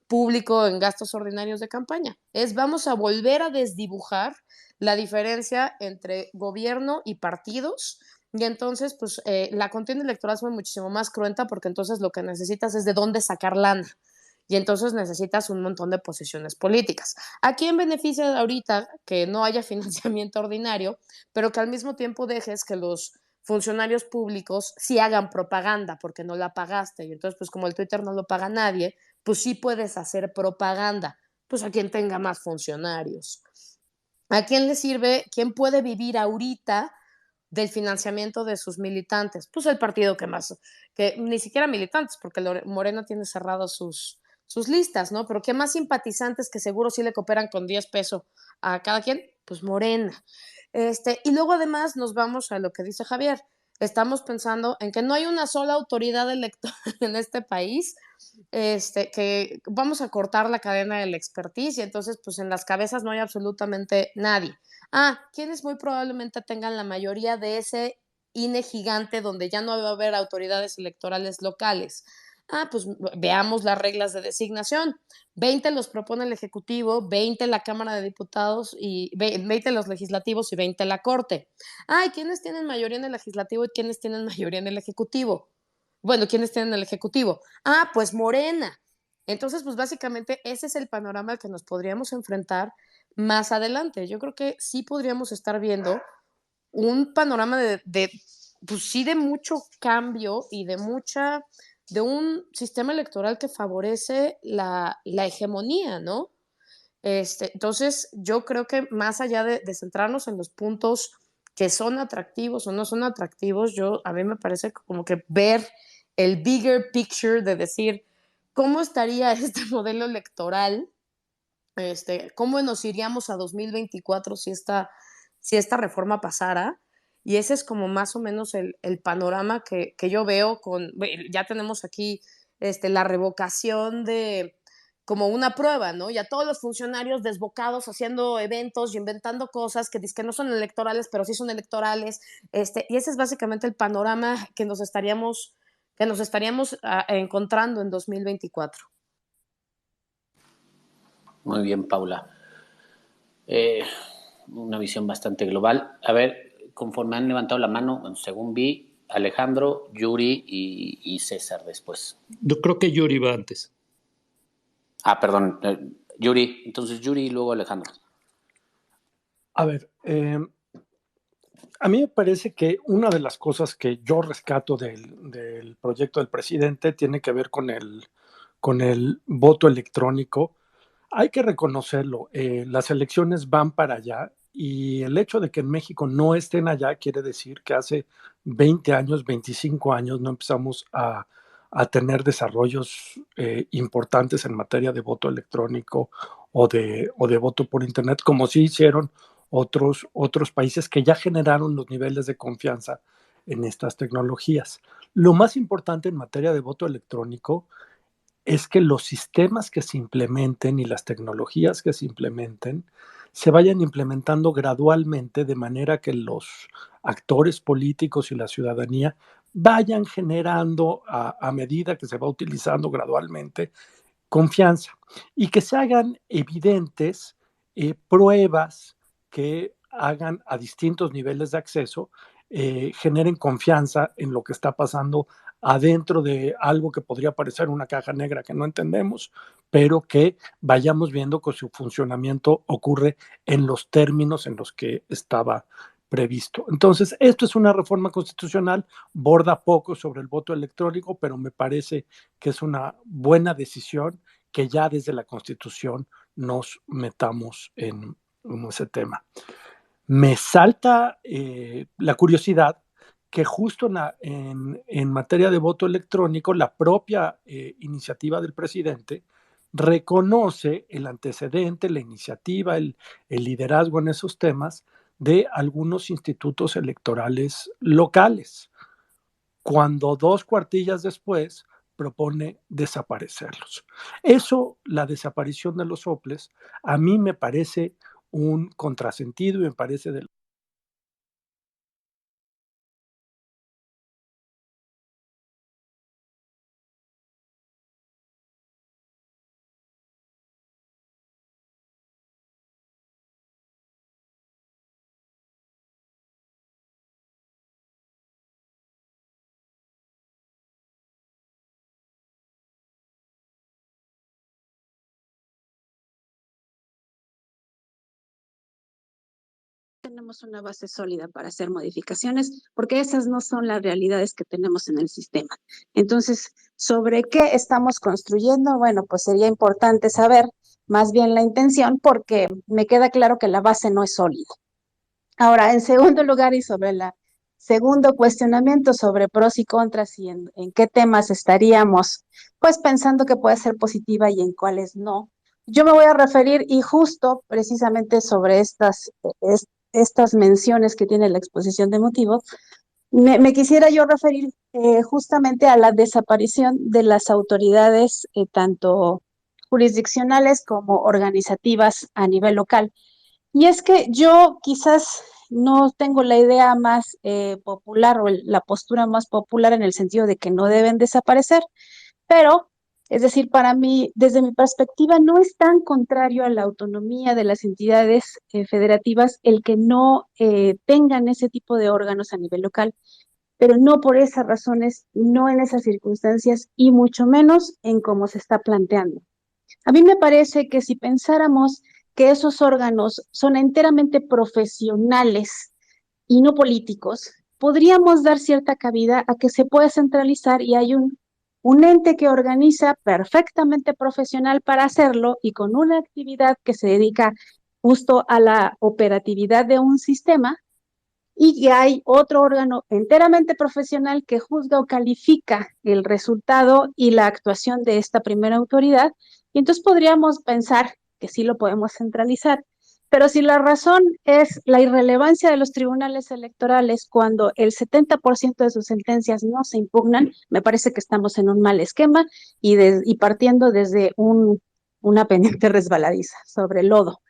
B: público en gastos ordinarios de campaña. Vamos a volver a desdibujar la diferencia entre gobierno y partidos, y entonces pues la contienda electoral fue muchísimo más cruenta, porque entonces lo que necesitas es de dónde sacar lana. Y entonces necesitas un montón de posiciones políticas. ¿A quién beneficia ahorita que no haya financiamiento ordinario, pero que al mismo tiempo dejes que los funcionarios públicos sí hagan propaganda porque no la pagaste? Y entonces, pues como el Twitter no lo paga nadie, pues sí puedes hacer propaganda, pues a quien tenga más funcionarios. ¿A quién le sirve? ¿Quién puede vivir ahorita del financiamiento de sus militantes? Pues el partido que ni siquiera militantes, porque Morena tiene cerradas sus listas, ¿no? Pero ¿qué más simpatizantes que seguro sí le cooperan con 10 pesos a cada quien? Pues Morena. Y luego además nos vamos a lo que dice Javier. Estamos pensando en que no hay una sola autoridad electoral en este país, que vamos a cortar la cadena del expertise, y entonces pues en las cabezas no hay absolutamente nadie. Quienes muy probablemente tengan la mayoría de ese INE gigante donde ya no va a haber autoridades electorales locales. Pues veamos las reglas de designación. 20 los propone el Ejecutivo, 20 la Cámara de Diputados, y 20 los legislativos y 20 la Corte. ¿Y quiénes tienen mayoría en el Legislativo y quiénes tienen mayoría en el Ejecutivo? Bueno, ¿quiénes tienen el Ejecutivo? Pues Morena. Entonces, pues básicamente ese es el panorama al que nos podríamos enfrentar más adelante. Yo creo que sí podríamos estar viendo un panorama pues sí, de mucho cambio y de un sistema electoral que favorece la hegemonía, ¿no? Entonces, yo creo que más allá de centrarnos en los puntos que son atractivos o no son atractivos, a mí me parece como que ver el bigger picture de decir cómo estaría este modelo electoral, cómo nos iríamos a 2024 si esta reforma pasara. Y ese es como más o menos el panorama que yo veo ya tenemos aquí la revocación de como una prueba, ¿no? Ya todos los funcionarios desbocados haciendo eventos y inventando cosas que dicen que no son electorales, pero sí son electorales. Y ese es básicamente el panorama que nos estaríamos encontrando en 2024.
A: Muy bien, Paula. Eh, una visión bastante global. A ver, conforme han levantado la mano, según vi, Alejandro, Yuri y César después.
D: Yo creo que Yuri va antes.
A: Perdón, Yuri. Entonces Yuri y luego Alejandro.
C: A ver, a mí me parece que una de las cosas que yo rescato del proyecto del presidente tiene que ver con el voto electrónico. Hay que reconocerlo, las elecciones van para allá y el hecho de que en México no estén allá quiere decir que hace 20 años, 25 años no empezamos a tener desarrollos importantes en materia de voto electrónico o de voto por Internet, como sí hicieron otros países que ya generaron los niveles de confianza en estas tecnologías. Lo más importante en materia de voto electrónico es que los sistemas que se implementen y las tecnologías que se implementen se vayan implementando gradualmente de manera que los actores políticos y la ciudadanía vayan generando a medida que se va utilizando gradualmente confianza y que se hagan evidentes pruebas que hagan a distintos niveles de acceso, generen confianza en lo que está pasando adentro de algo que podría parecer una caja negra que no entendemos, pero que vayamos viendo que su funcionamiento ocurre en los términos en los que estaba previsto. Entonces, esto es una reforma constitucional, borda poco sobre el voto electrónico, pero me parece que es una buena decisión que ya desde la Constitución nos metamos en ese tema. Me salta la curiosidad que justo en materia de voto electrónico, la propia iniciativa del presidente reconoce el antecedente, la iniciativa, el liderazgo en esos temas de algunos institutos electorales locales, cuando 2 cuartillas después propone desaparecerlos. Eso, la desaparición de los soples, a mí me parece un contrasentido y me parece de
G: tenemos una base sólida para hacer modificaciones, porque esas no son las realidades que tenemos en el sistema. Entonces, ¿sobre qué estamos construyendo? Bueno, pues sería importante saber más bien la intención, porque me queda claro que la base no es sólida. Ahora, en segundo lugar, y sobre el segundo cuestionamiento sobre pros y contras y en qué temas estaríamos, pues pensando que puede ser positiva y en cuáles no. Yo me voy a referir y justo precisamente sobre estas menciones que tiene la exposición de motivos, me quisiera yo referir justamente a la desaparición de las autoridades tanto jurisdiccionales como organizativas a nivel local. Y es que yo quizás no tengo la idea más popular o la postura más popular en el sentido de que no deben desaparecer, pero, es decir, para mí, desde mi perspectiva, no es tan contrario a la autonomía de las entidades federativas el que no tengan ese tipo de órganos a nivel local, pero no por esas razones, no en esas circunstancias y mucho menos en cómo se está planteando. A mí me parece que si pensáramos que esos órganos son enteramente profesionales y no políticos, podríamos dar cierta cabida a que se pueda centralizar y hay un ente que organiza perfectamente profesional para hacerlo y con una actividad que se dedica justo a la operatividad de un sistema, y que hay otro órgano enteramente profesional que juzga o califica el resultado y la actuación de esta primera autoridad, y entonces podríamos pensar que sí lo podemos centralizar. Pero si la razón es la irrelevancia de los tribunales electorales cuando el 70% de sus sentencias no se impugnan, me parece que estamos en un mal esquema y partiendo desde una pendiente resbaladiza sobre el lodo.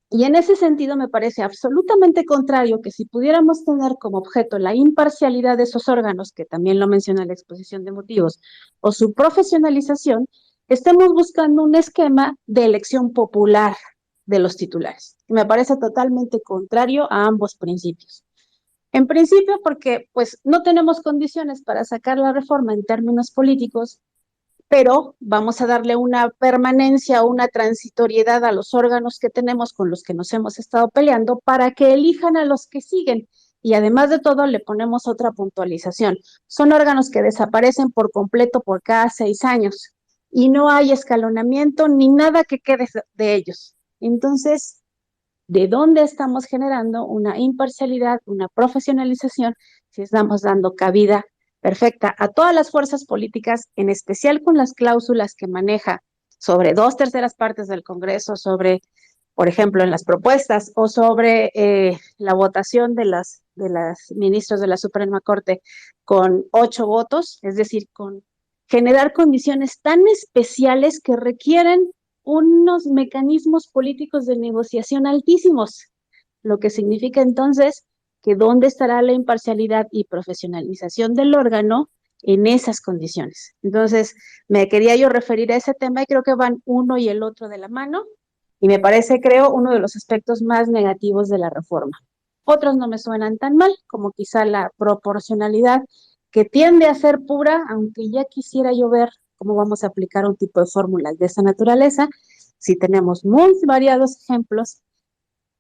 G: Y en ese sentido me parece absolutamente contrario que si pudiéramos tener como objeto la imparcialidad de esos órganos, que también lo menciona la exposición de motivos, o su profesionalización, estemos buscando un esquema de elección popular de los titulares. que me parece totalmente contrario a ambos principios. En principio, porque pues no tenemos condiciones para sacar la reforma en términos políticos, pero vamos a darle una permanencia o una transitoriedad a los órganos que tenemos con los que nos hemos estado peleando para que elijan a los que siguen. Y además de todo, le ponemos otra puntualización. Son órganos que desaparecen por completo por cada 6 años y no hay escalonamiento ni nada que quede de ellos. Entonces, ¿de dónde estamos generando una imparcialidad, una profesionalización, si estamos dando cabida perfecta a todas las fuerzas políticas, en especial con las cláusulas que maneja sobre 2/3 del Congreso, sobre, por ejemplo, en las propuestas o sobre la votación de las ministros de la Suprema Corte con 8 votos, es decir, con generar condiciones tan especiales que requieren unos mecanismos políticos de negociación altísimos, lo que significa entonces que dónde estará la imparcialidad y profesionalización del órgano en esas condiciones. Entonces, me quería yo referir a ese tema y creo que van uno y el otro de la mano y me parece, creo, uno de los aspectos más negativos de la reforma. Otros no me suenan tan mal, como quizá la proporcionalidad que tiende a ser pura, aunque ya quisiera yo ver cómo vamos a aplicar un tipo de fórmulas de esa naturaleza, si tenemos muy variados ejemplos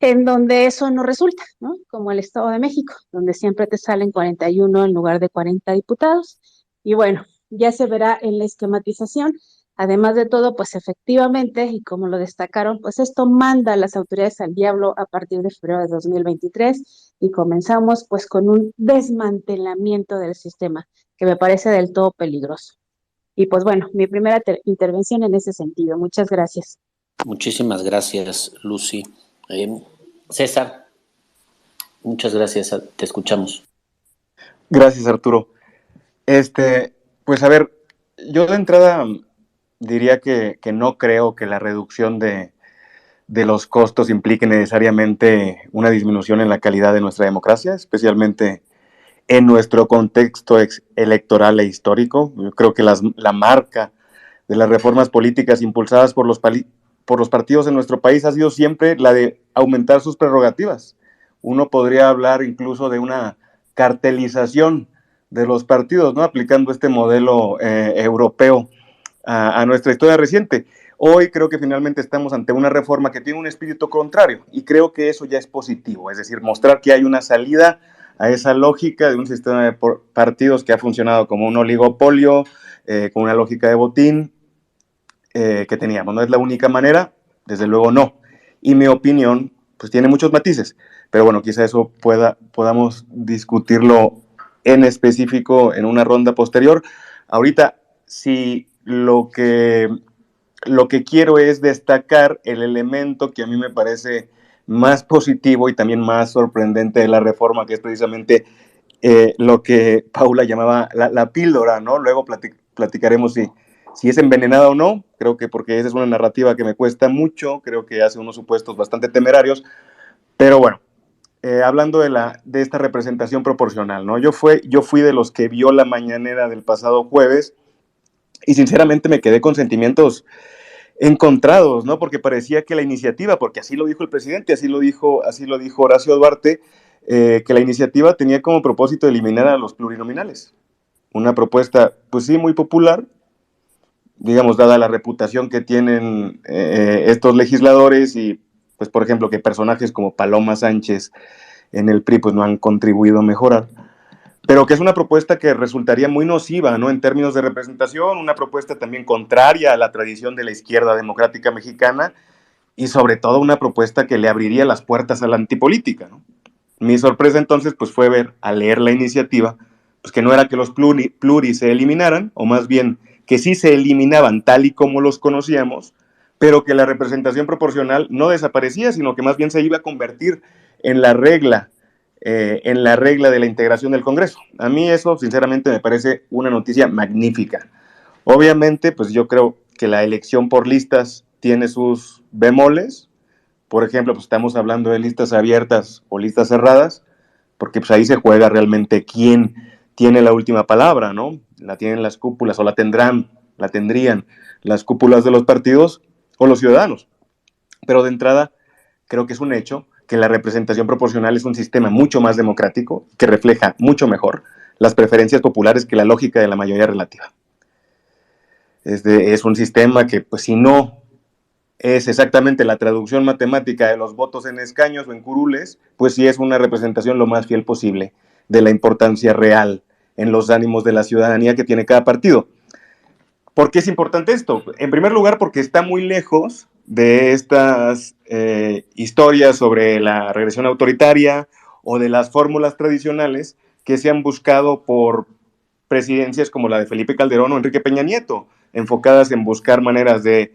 G: en donde eso no resulta, ¿no? Como el Estado de México, donde siempre te salen 41 en lugar de 40 diputados. Y bueno, ya se verá en la esquematización. Además de todo, pues efectivamente, y como lo destacaron, pues esto manda a las autoridades al diablo a partir de febrero de 2023 y comenzamos pues con un desmantelamiento del sistema que me parece del todo peligroso. Y pues bueno, mi primera intervención en ese sentido. Muchas gracias.
A: Muchísimas gracias, Lucy. César, muchas gracias, te escuchamos.
F: Gracias, Arturo. Pues a ver, yo de entrada diría que no creo que la reducción de los costos implique necesariamente una disminución en la calidad de nuestra democracia, especialmente en nuestro contexto electoral e histórico. Yo creo que la marca de las reformas políticas impulsadas por los partidos en nuestro país ha sido siempre la de aumentar sus prerrogativas. Uno podría hablar incluso de una cartelización de los partidos, ¿no? Aplicando este modelo europeo a nuestra historia reciente. Hoy creo que finalmente estamos ante una reforma que tiene un espíritu contrario y creo que eso ya es positivo, es decir, mostrar que hay una salida a esa lógica de un sistema de partidos que ha funcionado como un oligopolio, con una lógica de botín que teníamos. No es la única manera, desde luego no. Y mi opinión, pues tiene muchos matices, pero bueno, quizá eso podamos discutirlo en específico en una ronda posterior. Ahorita, si lo que quiero es destacar el elemento que a mí me parece más positivo y también más sorprendente de la reforma, que es precisamente lo que Paula llamaba la píldora, ¿no? Luego platicaremos si es envenenada o no, creo que porque esa es una narrativa que me cuesta mucho, creo que hace unos supuestos bastante temerarios, pero bueno, hablando de esta representación proporcional, ¿no? Yo fui de los que vio la mañanera del pasado jueves y sinceramente me quedé con sentimientos encontrados, ¿no? Porque parecía que la iniciativa, porque así lo dijo el presidente, así lo dijo Horacio Duarte, que la iniciativa tenía como propósito eliminar a los plurinominales. Una propuesta, pues sí, muy popular, digamos, dada la reputación que tienen estos legisladores y, pues, por ejemplo, que personajes como Paloma Sánchez en el PRI, pues, no han contribuido a mejorar, pero que es una propuesta que resultaría muy nociva, ¿no? En términos de representación, una propuesta también contraria a la tradición de la izquierda democrática mexicana y sobre todo una propuesta que le abriría las puertas a la antipolítica, ¿no? Mi sorpresa entonces pues fue al leer la iniciativa, pues que no era que los pluris se eliminaran, o más bien que sí se eliminaban tal y como los conocíamos, pero que la representación proporcional no desaparecía, sino que más bien se iba a convertir en la regla de la integración del Congreso. A mí eso, sinceramente, me parece una noticia magnífica. Obviamente, pues yo creo que la elección por listas tiene sus bemoles. Por ejemplo, pues estamos hablando de listas abiertas o listas cerradas, porque pues ahí se juega realmente quién tiene la última palabra, ¿no? La tienen las cúpulas, o la tendrían las cúpulas de los partidos o los ciudadanos. Pero de entrada, creo que es un hecho que la representación proporcional es un sistema mucho más democrático, que refleja mucho mejor las preferencias populares que la lógica de la mayoría relativa. Es un sistema que, pues, si no es exactamente la traducción matemática de los votos en escaños o en curules, pues sí es una representación lo más fiel posible de la importancia real en los ánimos de la ciudadanía que tiene cada partido. ¿Por qué es importante esto? En primer lugar, porque está muy lejos de estas historias sobre la regresión autoritaria o de las fórmulas tradicionales que se han buscado por presidencias como la de Felipe Calderón o Enrique Peña Nieto, enfocadas en buscar maneras de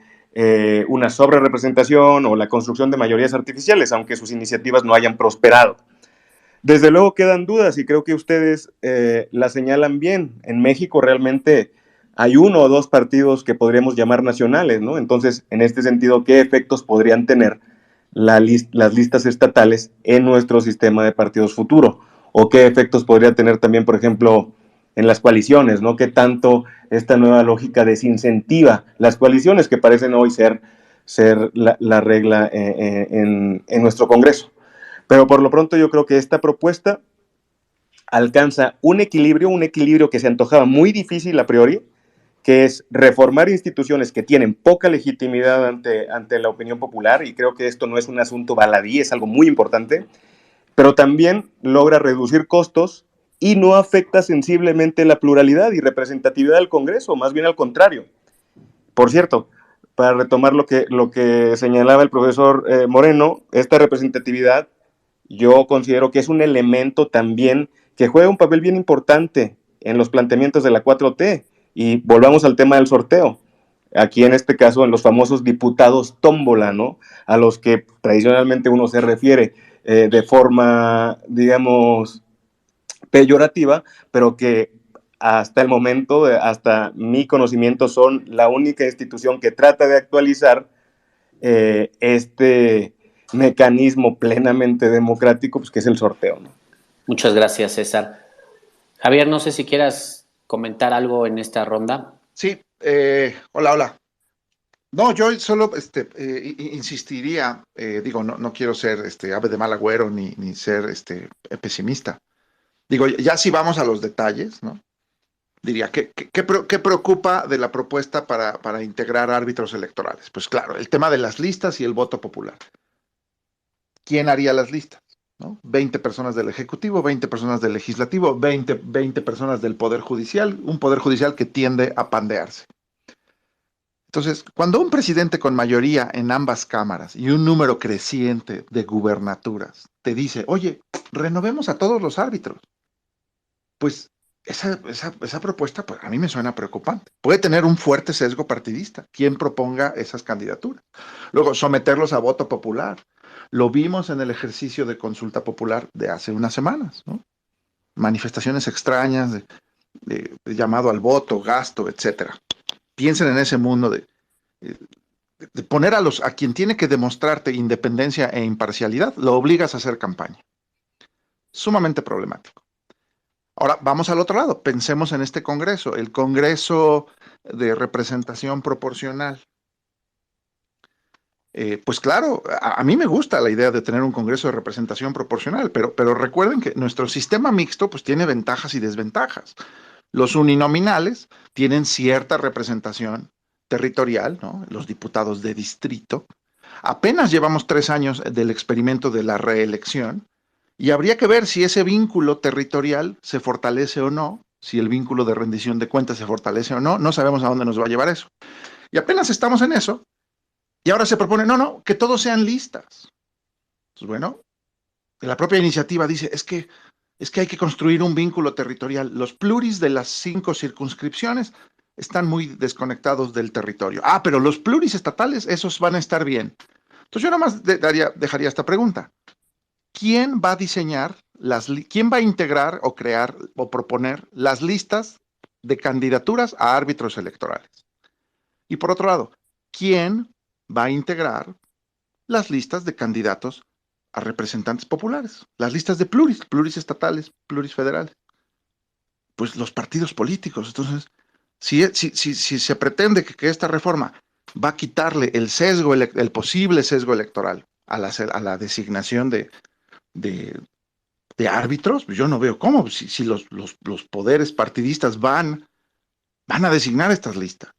F: una sobrerepresentación o la construcción de mayorías artificiales, aunque sus iniciativas no hayan prosperado. Desde luego quedan dudas y creo que ustedes las señalan bien. En México realmente hay 1 o 2 partidos que podríamos llamar nacionales, ¿no? Entonces, en este sentido, ¿qué efectos podrían tener las listas estatales en nuestro sistema de partidos futuro? ¿O qué efectos podría tener también, por ejemplo, en las coaliciones, ¿no? ¿Qué tanto esta nueva lógica desincentiva las coaliciones que parecen hoy ser la regla en nuestro Congreso? Pero por lo pronto yo creo que esta propuesta alcanza un equilibrio que se antojaba muy difícil a priori, que es reformar instituciones que tienen poca legitimidad ante la opinión popular, y creo que esto no es un asunto baladí, es algo muy importante, pero también logra reducir costos y no afecta sensiblemente la pluralidad y representatividad del Congreso, más bien al contrario. Por cierto, para retomar lo que señalaba el profesor Moreno, esta representatividad yo considero que es un elemento también que juega un papel bien importante en los planteamientos de la 4T. Y volvamos al tema del sorteo. Aquí en este caso en los famosos diputados tómbola, ¿no? A los que tradicionalmente uno se refiere de forma, digamos, peyorativa, pero que hasta el momento, hasta mi conocimiento, son la única institución que trata de actualizar este mecanismo plenamente democrático, pues que es el sorteo, ¿no?
A: Muchas gracias, César. Javier, no sé si quieras comentar algo en esta ronda.
E: Sí, hola. No, yo solo insistiría, digo, no quiero ser ave de mal agüero ni ser pesimista. Digo, ya si vamos a los detalles, ¿no? Diría, ¿qué preocupa de la propuesta para integrar árbitros electorales? Pues claro, el tema de las listas y el voto popular. ¿Quién haría las listas? ¿No? 20 personas del Ejecutivo, 20 personas del Legislativo, 20 personas del Poder Judicial, un Poder Judicial que tiende a pandearse. Entonces, cuando un presidente con mayoría en ambas cámaras y un número creciente de gubernaturas te dice, oye, renovemos a todos los árbitros, pues esa propuesta pues, a mí me suena preocupante. Puede tener un fuerte sesgo partidista, quien proponga esas candidaturas. Luego, someterlos a voto popular. Lo vimos en el ejercicio de consulta popular de hace unas semanas, ¿no? Manifestaciones extrañas de llamado al voto, gasto, etcétera. Piensen en ese mundo de poner a quien tiene que demostrarte independencia e imparcialidad, lo obligas a hacer campaña. Sumamente problemático. Ahora, vamos al otro lado. Pensemos en este Congreso, el Congreso de representación proporcional. Pues claro, a mí me gusta la idea de tener un Congreso de representación proporcional, pero recuerden que nuestro sistema mixto pues tiene ventajas y desventajas. Los uninominales tienen cierta representación territorial, ¿no? Los diputados de distrito. Apenas llevamos 3 años del experimento de la reelección y habría que ver si ese vínculo territorial se fortalece o no, si el vínculo de rendición de cuentas se fortalece o no. No sabemos a dónde nos va a llevar eso. Y apenas estamos en eso. Y ahora se propone, no, que todos sean listas. Pues bueno, la propia iniciativa dice, es que hay que construir un vínculo territorial. Los pluris de las 5 circunscripciones están muy desconectados del territorio. Pero los pluris estatales, esos van a estar bien. Entonces yo nomás dejaría esta pregunta. ¿Quién va a diseñar, quién va a integrar o crear o proponer las listas de candidaturas a árbitros electorales? Y por otro lado, ¿quién va a integrar las listas de candidatos a representantes populares? Las listas de pluris estatales, pluris federales. Pues los partidos políticos. Entonces, si se pretende que esta reforma va a quitarle el sesgo, el posible sesgo electoral a la designación de, de árbitros, yo no veo cómo, si los poderes partidistas van a designar estas listas.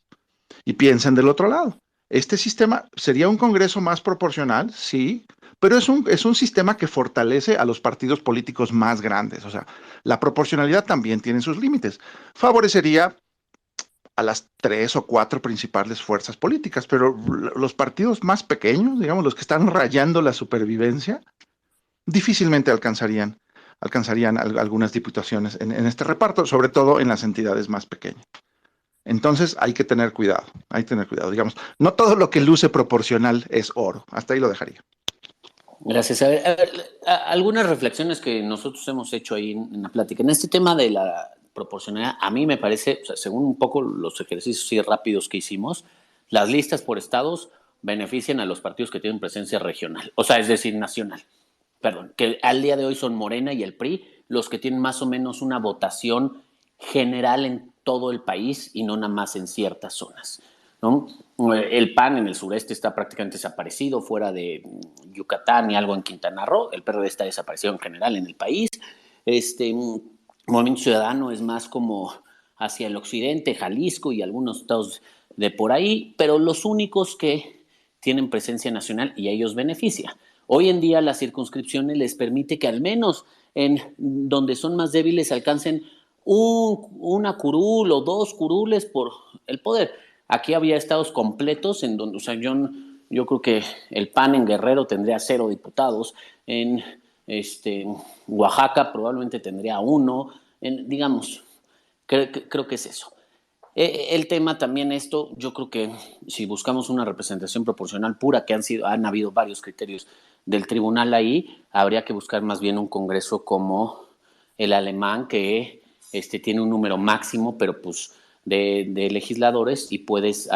E: Y piensen del otro lado. Este sistema sería un Congreso más proporcional, sí, pero es un sistema que fortalece a los partidos políticos más grandes. O sea, la proporcionalidad también tiene sus límites. Favorecería a las 3 o 4 principales fuerzas políticas, pero los partidos más pequeños, digamos, los que están rayando la supervivencia, difícilmente alcanzarían algunas diputaciones en este reparto, sobre todo en las entidades más pequeñas. Entonces hay que tener cuidado, digamos, no todo lo que luce proporcional es oro, hasta ahí lo dejaría.
A: Gracias. A ver, algunas reflexiones que nosotros hemos hecho ahí en la plática. En este tema de la proporcionalidad, a mí me parece, o sea, según un poco los ejercicios así rápidos que hicimos, las listas por estados benefician a los partidos que tienen presencia regional, o sea, es decir, nacional. Perdón, que al día de hoy son Morena y el PRI los que tienen más o menos una votación general en todo el país y no nada más en ciertas zonas, ¿no? El PAN en el sureste está prácticamente desaparecido, fuera de Yucatán y algo en Quintana Roo. El PRD está desaparecido en general en el país. Movimiento Ciudadano es más como hacia el occidente, Jalisco y algunos estados de por ahí, pero los únicos que tienen presencia nacional y a ellos beneficia. Hoy en día las circunscripciones les permite que al menos en donde son más débiles alcancen una curul o 2 curules por el poder. Aquí había estados completos en donde, o sea, yo creo que el PAN en Guerrero tendría 0 diputados, en Oaxaca probablemente tendría 1, digamos, creo que es eso. El tema también yo creo que si buscamos una representación proporcional pura, que han habido varios criterios del tribunal ahí, habría que buscar más bien un congreso como el alemán, que tiene un número máximo, pero pues de legisladores, y puedes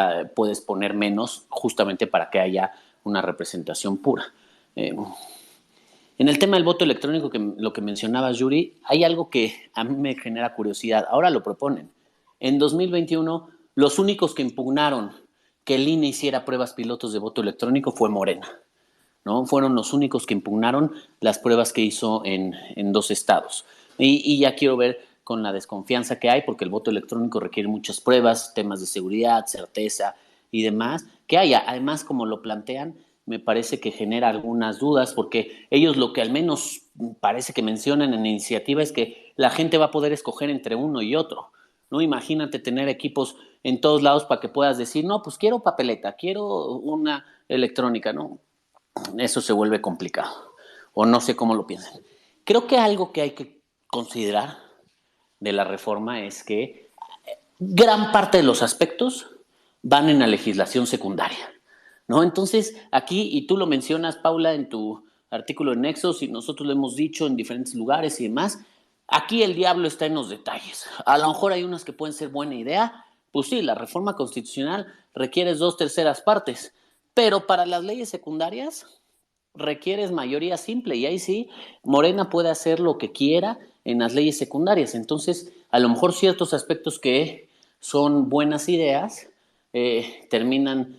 A: poner menos justamente para que haya una representación pura. En el tema del voto electrónico, lo que mencionaba Yuri, hay algo que a mí me genera curiosidad. Ahora lo proponen. En 2021, los únicos que impugnaron que el INE hiciera pruebas pilotos de voto electrónico fue Morena, ¿no? Fueron los únicos que impugnaron las pruebas que hizo en 2 estados. Y ya quiero ver con la desconfianza que hay, porque el voto electrónico requiere muchas pruebas, temas de seguridad, certeza y demás, que haya. Además, como lo plantean, me parece que genera algunas dudas, porque ellos lo que al menos parece que mencionan en la iniciativa es que la gente va a poder escoger entre uno y otro, ¿no? Imagínate tener equipos en todos lados para que puedas decir, no, pues quiero papeleta, quiero una electrónica, ¿no? Eso se vuelve complicado, o no sé cómo lo piensan. Creo que algo que hay que considerar de la reforma es que gran parte de los aspectos van en la legislación secundaria, ¿no? Entonces, aquí, y tú lo mencionas, Paula, en tu artículo en Nexos, y nosotros lo hemos dicho en diferentes lugares y demás, aquí el diablo está en los detalles. A lo mejor hay unas que pueden ser buena idea, pues sí, la reforma constitucional requiere 2/3 partes, pero para las leyes secundarias requieres mayoría simple, y ahí sí, Morena puede hacer lo que quiera en las leyes secundarias. Entonces, a lo mejor ciertos aspectos que son buenas ideas terminan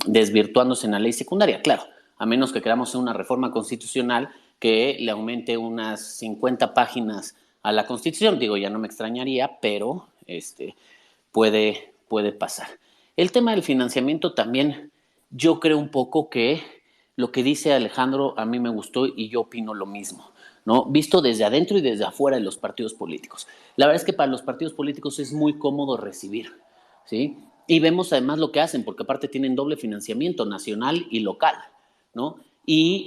A: desvirtuándose en la ley secundaria. Claro, a menos que queramos hacer una reforma constitucional que le aumente unas 50 páginas a la Constitución. Digo, ya no me extrañaría, pero puede pasar. El tema del financiamiento también, yo creo un poco que lo que dice Alejandro a mí me gustó y yo opino lo mismo, ¿no? Visto desde adentro y desde afuera de los partidos políticos. La verdad es que para los partidos políticos es muy cómodo recibir, ¿sí? Y vemos además lo que hacen, porque aparte tienen doble financiamiento, nacional y local, ¿no? Y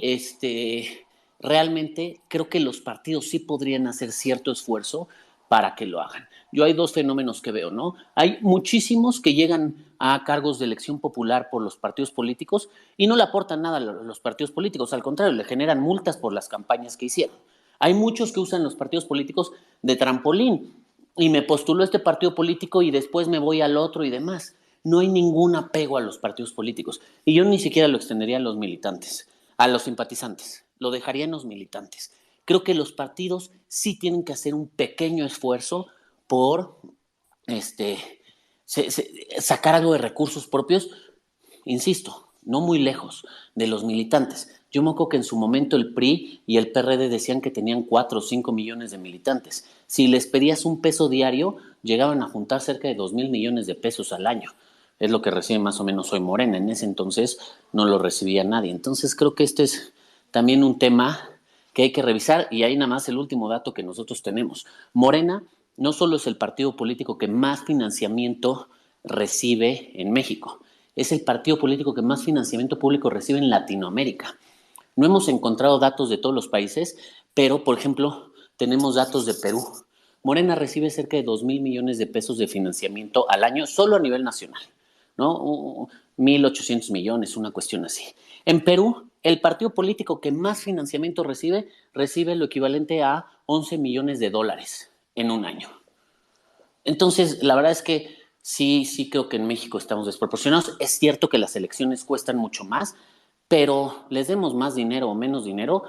A: realmente creo que los partidos sí podrían hacer cierto esfuerzo para que lo hagan. Yo hay 2 fenómenos que veo, ¿no? Hay muchísimos que llegan a cargos de elección popular por los partidos políticos y no le aportan nada a los partidos políticos, al contrario, le generan multas por las campañas que hicieron. Hay muchos que usan los partidos políticos de trampolín, y me postuló este partido político y después me voy al otro y demás. No hay ningún apego a los partidos políticos, y yo ni siquiera lo extendería a los militantes, a los simpatizantes, lo dejaría en los militantes. Creo que los partidos sí tienen que hacer un pequeño esfuerzo por sacar algo de recursos propios, insisto, no muy lejos de los militantes. Yo me acuerdo que en su momento el PRI y el PRD decían que tenían 4 o 5 millones de militantes. Si les pedías un peso diario, llegaban a juntar cerca de 2,000 millones de pesos al año. Es lo que recibe más o menos hoy Morena. En ese entonces no lo recibía nadie. Entonces creo que este es también un tema que hay que revisar, y ahí nada más el último dato que nosotros tenemos. Morena no solo es el partido político que más financiamiento recibe en México, es el partido político que más financiamiento público recibe en Latinoamérica. No hemos encontrado datos de todos los países, pero, por ejemplo, tenemos datos de Perú. Morena recibe cerca de 2,000 millones de pesos de financiamiento al año, solo a nivel nacional, ¿no? 1,800 millones, una cuestión así. En Perú, el partido político que más financiamiento recibe lo equivalente a 11 millones de dólares en un año. Entonces, la verdad es que sí creo que en México estamos desproporcionados. Es cierto que las elecciones cuestan mucho más, pero les demos más dinero o menos dinero,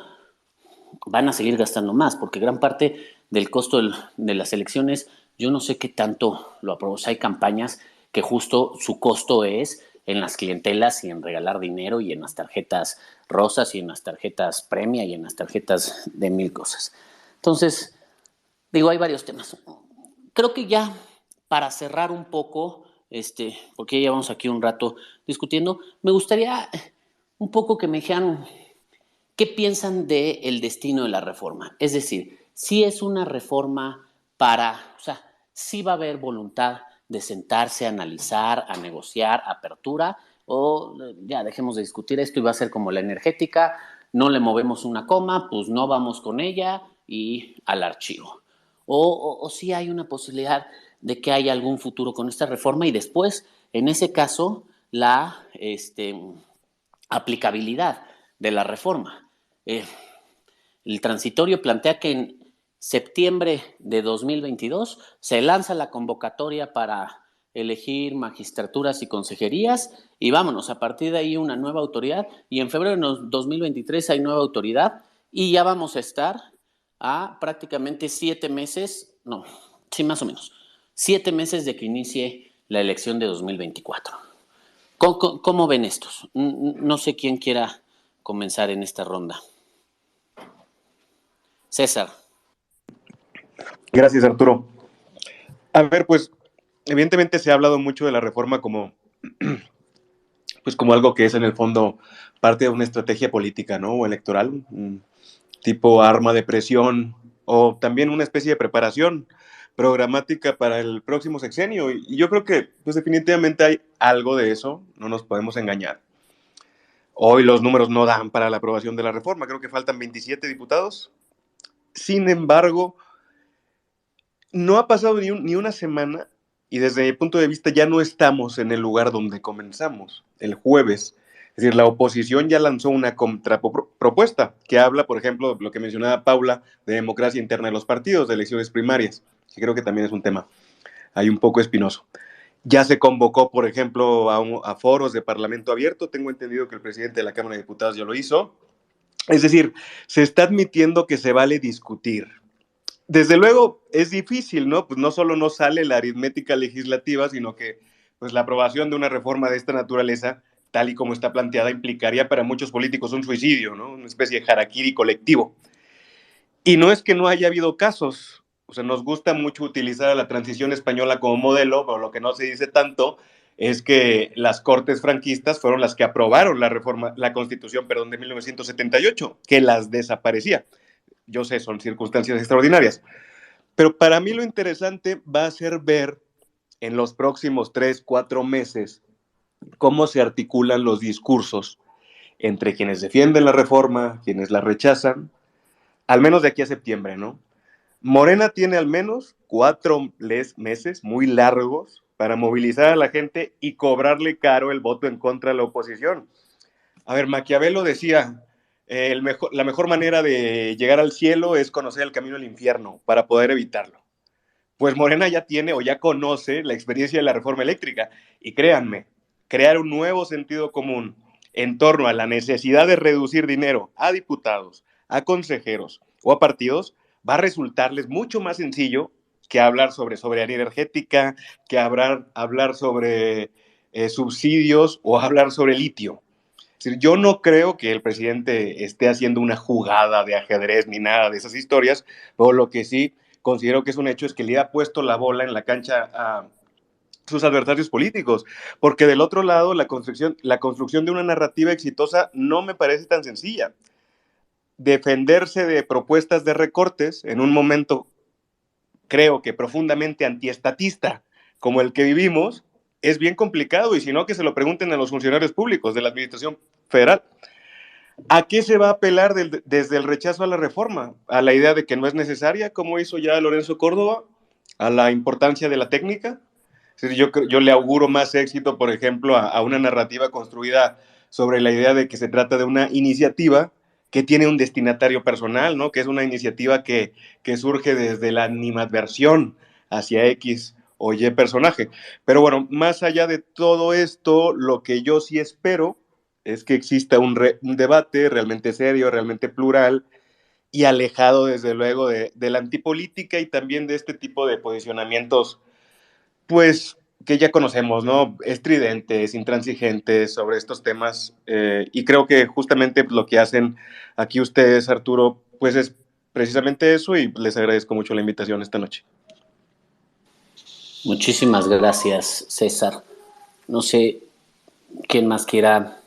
A: van a seguir gastando más, porque gran parte del costo de las elecciones, yo no sé qué tanto lo aprobó. O sea, hay campañas que justo su costo es en las clientelas y en regalar dinero y en las tarjetas rosas y en las tarjetas premia y en las tarjetas de 1,000 cosas. Entonces, digo, hay varios temas. Creo que ya para cerrar un poco, porque ya llevamos aquí un rato discutiendo, me gustaría un poco que me dijeran qué piensan del destino de la reforma. Es decir, si es una reforma o sea, si va a haber voluntad de sentarse, a analizar, a negociar, apertura, o ya dejemos de discutir esto y va a ser como la energética, no le movemos una coma, pues no vamos con ella y al archivo. O si hay una posibilidad de que haya algún futuro con esta reforma y después, en ese caso, la aplicabilidad de la reforma. El transitorio plantea que en septiembre de 2022 se lanza la convocatoria para elegir magistraturas y consejerías y vámonos, a partir de ahí una nueva autoridad y en febrero de 2023 hay nueva autoridad y ya vamos a estar a prácticamente 7 meses, no, sí, más o menos, 7 meses de que inicie la elección de 2024. ¿Cómo ven estos? No sé quién quiera comenzar en esta ronda. César.
F: Gracias, Arturo. A ver, pues, evidentemente se ha hablado mucho de la reforma como, pues, como algo que es en el fondo parte de una estrategia política, ¿no? O electoral, tipo arma de presión, o también una especie de preparación programática para el próximo sexenio. Y yo creo que, pues, definitivamente hay algo de eso, no nos podemos engañar. Hoy los números no dan para la aprobación de la reforma, creo que faltan 27 diputados. Sin embargo, no ha pasado ni una semana y desde mi punto de vista ya no estamos en el lugar donde comenzamos, el jueves. Es decir, la oposición ya lanzó una contrapropuesta que habla, por ejemplo, de lo que mencionaba Paula, de democracia interna de los partidos, de elecciones primarias, que creo que también es un tema ahí un poco espinoso. Ya se convocó, por ejemplo, a foros de Parlamento abierto. Tengo entendido que el presidente de la Cámara de Diputados ya lo hizo. Es decir, se está admitiendo que se vale discutir. Desde luego es difícil, ¿no? Pues no solo no sale la aritmética legislativa, sino que pues la aprobación de una reforma de esta naturaleza, tal y como está planteada, implicaría para muchos políticos un suicidio, ¿no? Una especie de harakiri colectivo. Y no es que no haya habido casos. O sea, nos gusta mucho utilizar a la transición española como modelo, pero lo que no se dice tanto es que las cortes franquistas fueron las que aprobaron la Constitución, de 1978, que las desaparecía. Yo sé, son circunstancias extraordinarias. Pero para mí lo interesante va a ser ver en los próximos 3, 4 meses cómo se articulan los discursos entre quienes defienden la reforma, quienes la rechazan, al menos de aquí a septiembre, ¿no? Morena tiene al menos 4 meses muy largos para movilizar a la gente y cobrarle caro el voto en contra de la oposición. A ver, Maquiavelo decía, la mejor manera de llegar al cielo es conocer el camino al infierno para poder evitarlo. Pues Morena ya tiene o ya conoce la experiencia de la reforma eléctrica y créanme, crear un nuevo sentido común en torno a la necesidad de reducir dinero a diputados, a consejeros o a partidos va a resultarles mucho más sencillo que hablar sobre soberanía energética, que hablar sobre subsidios o hablar sobre litio. Es decir, yo no creo que el presidente esté haciendo una jugada de ajedrez ni nada de esas historias, pero lo que sí considero que es un hecho es que le ha puesto la bola en la cancha a sus adversarios políticos, porque del otro lado la construcción de una narrativa exitosa no me parece tan sencilla. Defenderse de propuestas de recortes en un momento, creo que profundamente antiestatista como el que vivimos, es bien complicado, y si no, que se lo pregunten a los funcionarios públicos de la administración federal. ¿A qué se va a apelar desde el rechazo a la reforma? ¿A la idea de que no es necesaria, como hizo ya Lorenzo Córdoba? ¿A la importancia de la técnica? Es decir, yo le auguro más éxito, por ejemplo, a una narrativa construida sobre la idea de que se trata de una iniciativa que tiene un destinatario personal, ¿no? Que es una iniciativa que surge desde la animadversión hacia X o Y personaje. Pero bueno, más allá de todo esto, lo que yo sí espero es que exista un debate realmente serio, realmente plural y alejado, desde luego, de la antipolítica y también de este tipo de posicionamientos, pues, que ya conocemos, ¿no? Estridentes, intransigentes sobre estos temas. Y creo que justamente lo que hacen aquí ustedes, Arturo, pues es precisamente eso, y les agradezco mucho la invitación esta noche.
A: Muchísimas gracias, César. No sé quién más quiera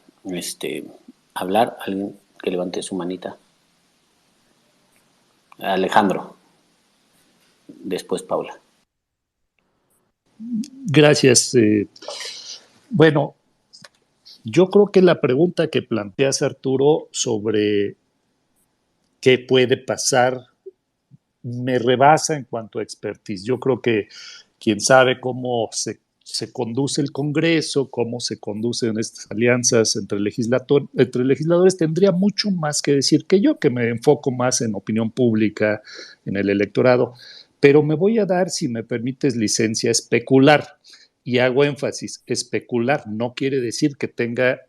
A: hablar. ¿Alguien que levante su manita? Alejandro. Después Paula.
D: Gracias. Bueno, yo creo que la pregunta que planteas, Arturo, sobre qué puede pasar, me rebasa en cuanto a expertise. Yo creo que quien sabe cómo se conduce el Congreso, cómo se conducen estas alianzas entre legisladores, tendría mucho más que decir que yo, que me enfoco más en opinión pública, en el electorado. Pero me voy a dar, si me permites, licencia a especular. Y hago énfasis, especular no quiere decir que tenga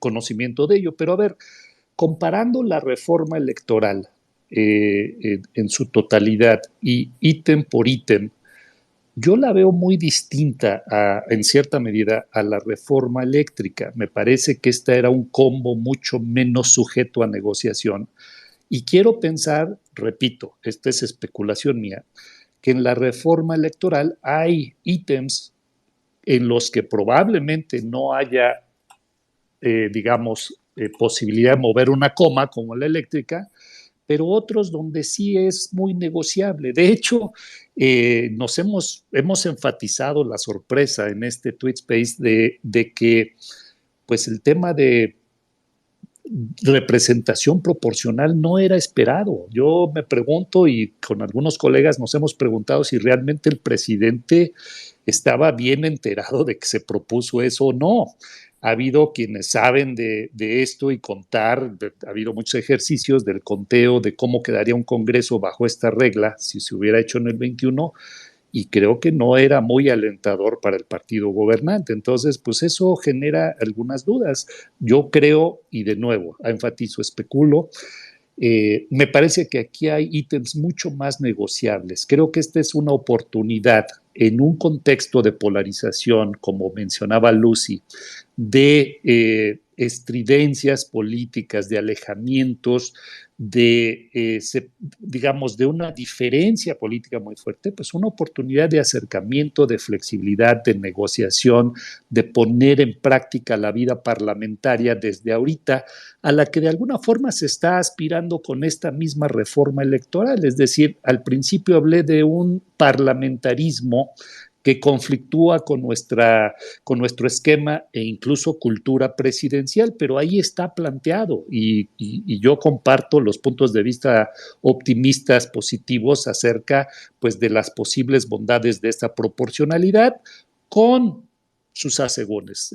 D: conocimiento de ello. Pero a ver, comparando la reforma electoral en su totalidad y ítem por ítem, yo la veo muy distinta, en cierta medida, a la reforma eléctrica. Me parece que esta era un combo mucho menos sujeto a negociación. Y quiero pensar, repito, esta es especulación mía, que en la reforma electoral hay ítems en los que probablemente no haya, posibilidad de mover una coma como la eléctrica, pero otros donde sí es muy negociable. De hecho, hemos enfatizado la sorpresa en este TweetSpace de que pues el tema de representación proporcional no era esperado. Yo me pregunto, y con algunos colegas nos hemos preguntado, si realmente el presidente estaba bien enterado de que se propuso eso o no. Ha habido quienes saben de esto y contar, ha habido muchos ejercicios del conteo de cómo quedaría un Congreso bajo esta regla si se hubiera hecho en el 21, y creo que no era muy alentador para el partido gobernante. Entonces, pues eso genera algunas dudas. Yo creo, y de nuevo, enfatizo, especulo, me parece que aquí hay ítems mucho más negociables. Creo que esta es una oportunidad en un contexto de polarización, como mencionaba Lucy, de estridencias políticas, de alejamientos, de una diferencia política muy fuerte, pues una oportunidad de acercamiento, de flexibilidad, de negociación, de poner en práctica la vida parlamentaria desde ahorita, a la que de alguna forma se está aspirando con esta misma reforma electoral. Es decir, al principio hablé de un parlamentarismo que conflictúa con nuestro esquema e incluso cultura presidencial, pero ahí está planteado, y yo comparto los puntos de vista optimistas, positivos, acerca pues de las posibles bondades de esta proporcionalidad, con sus asegúnes.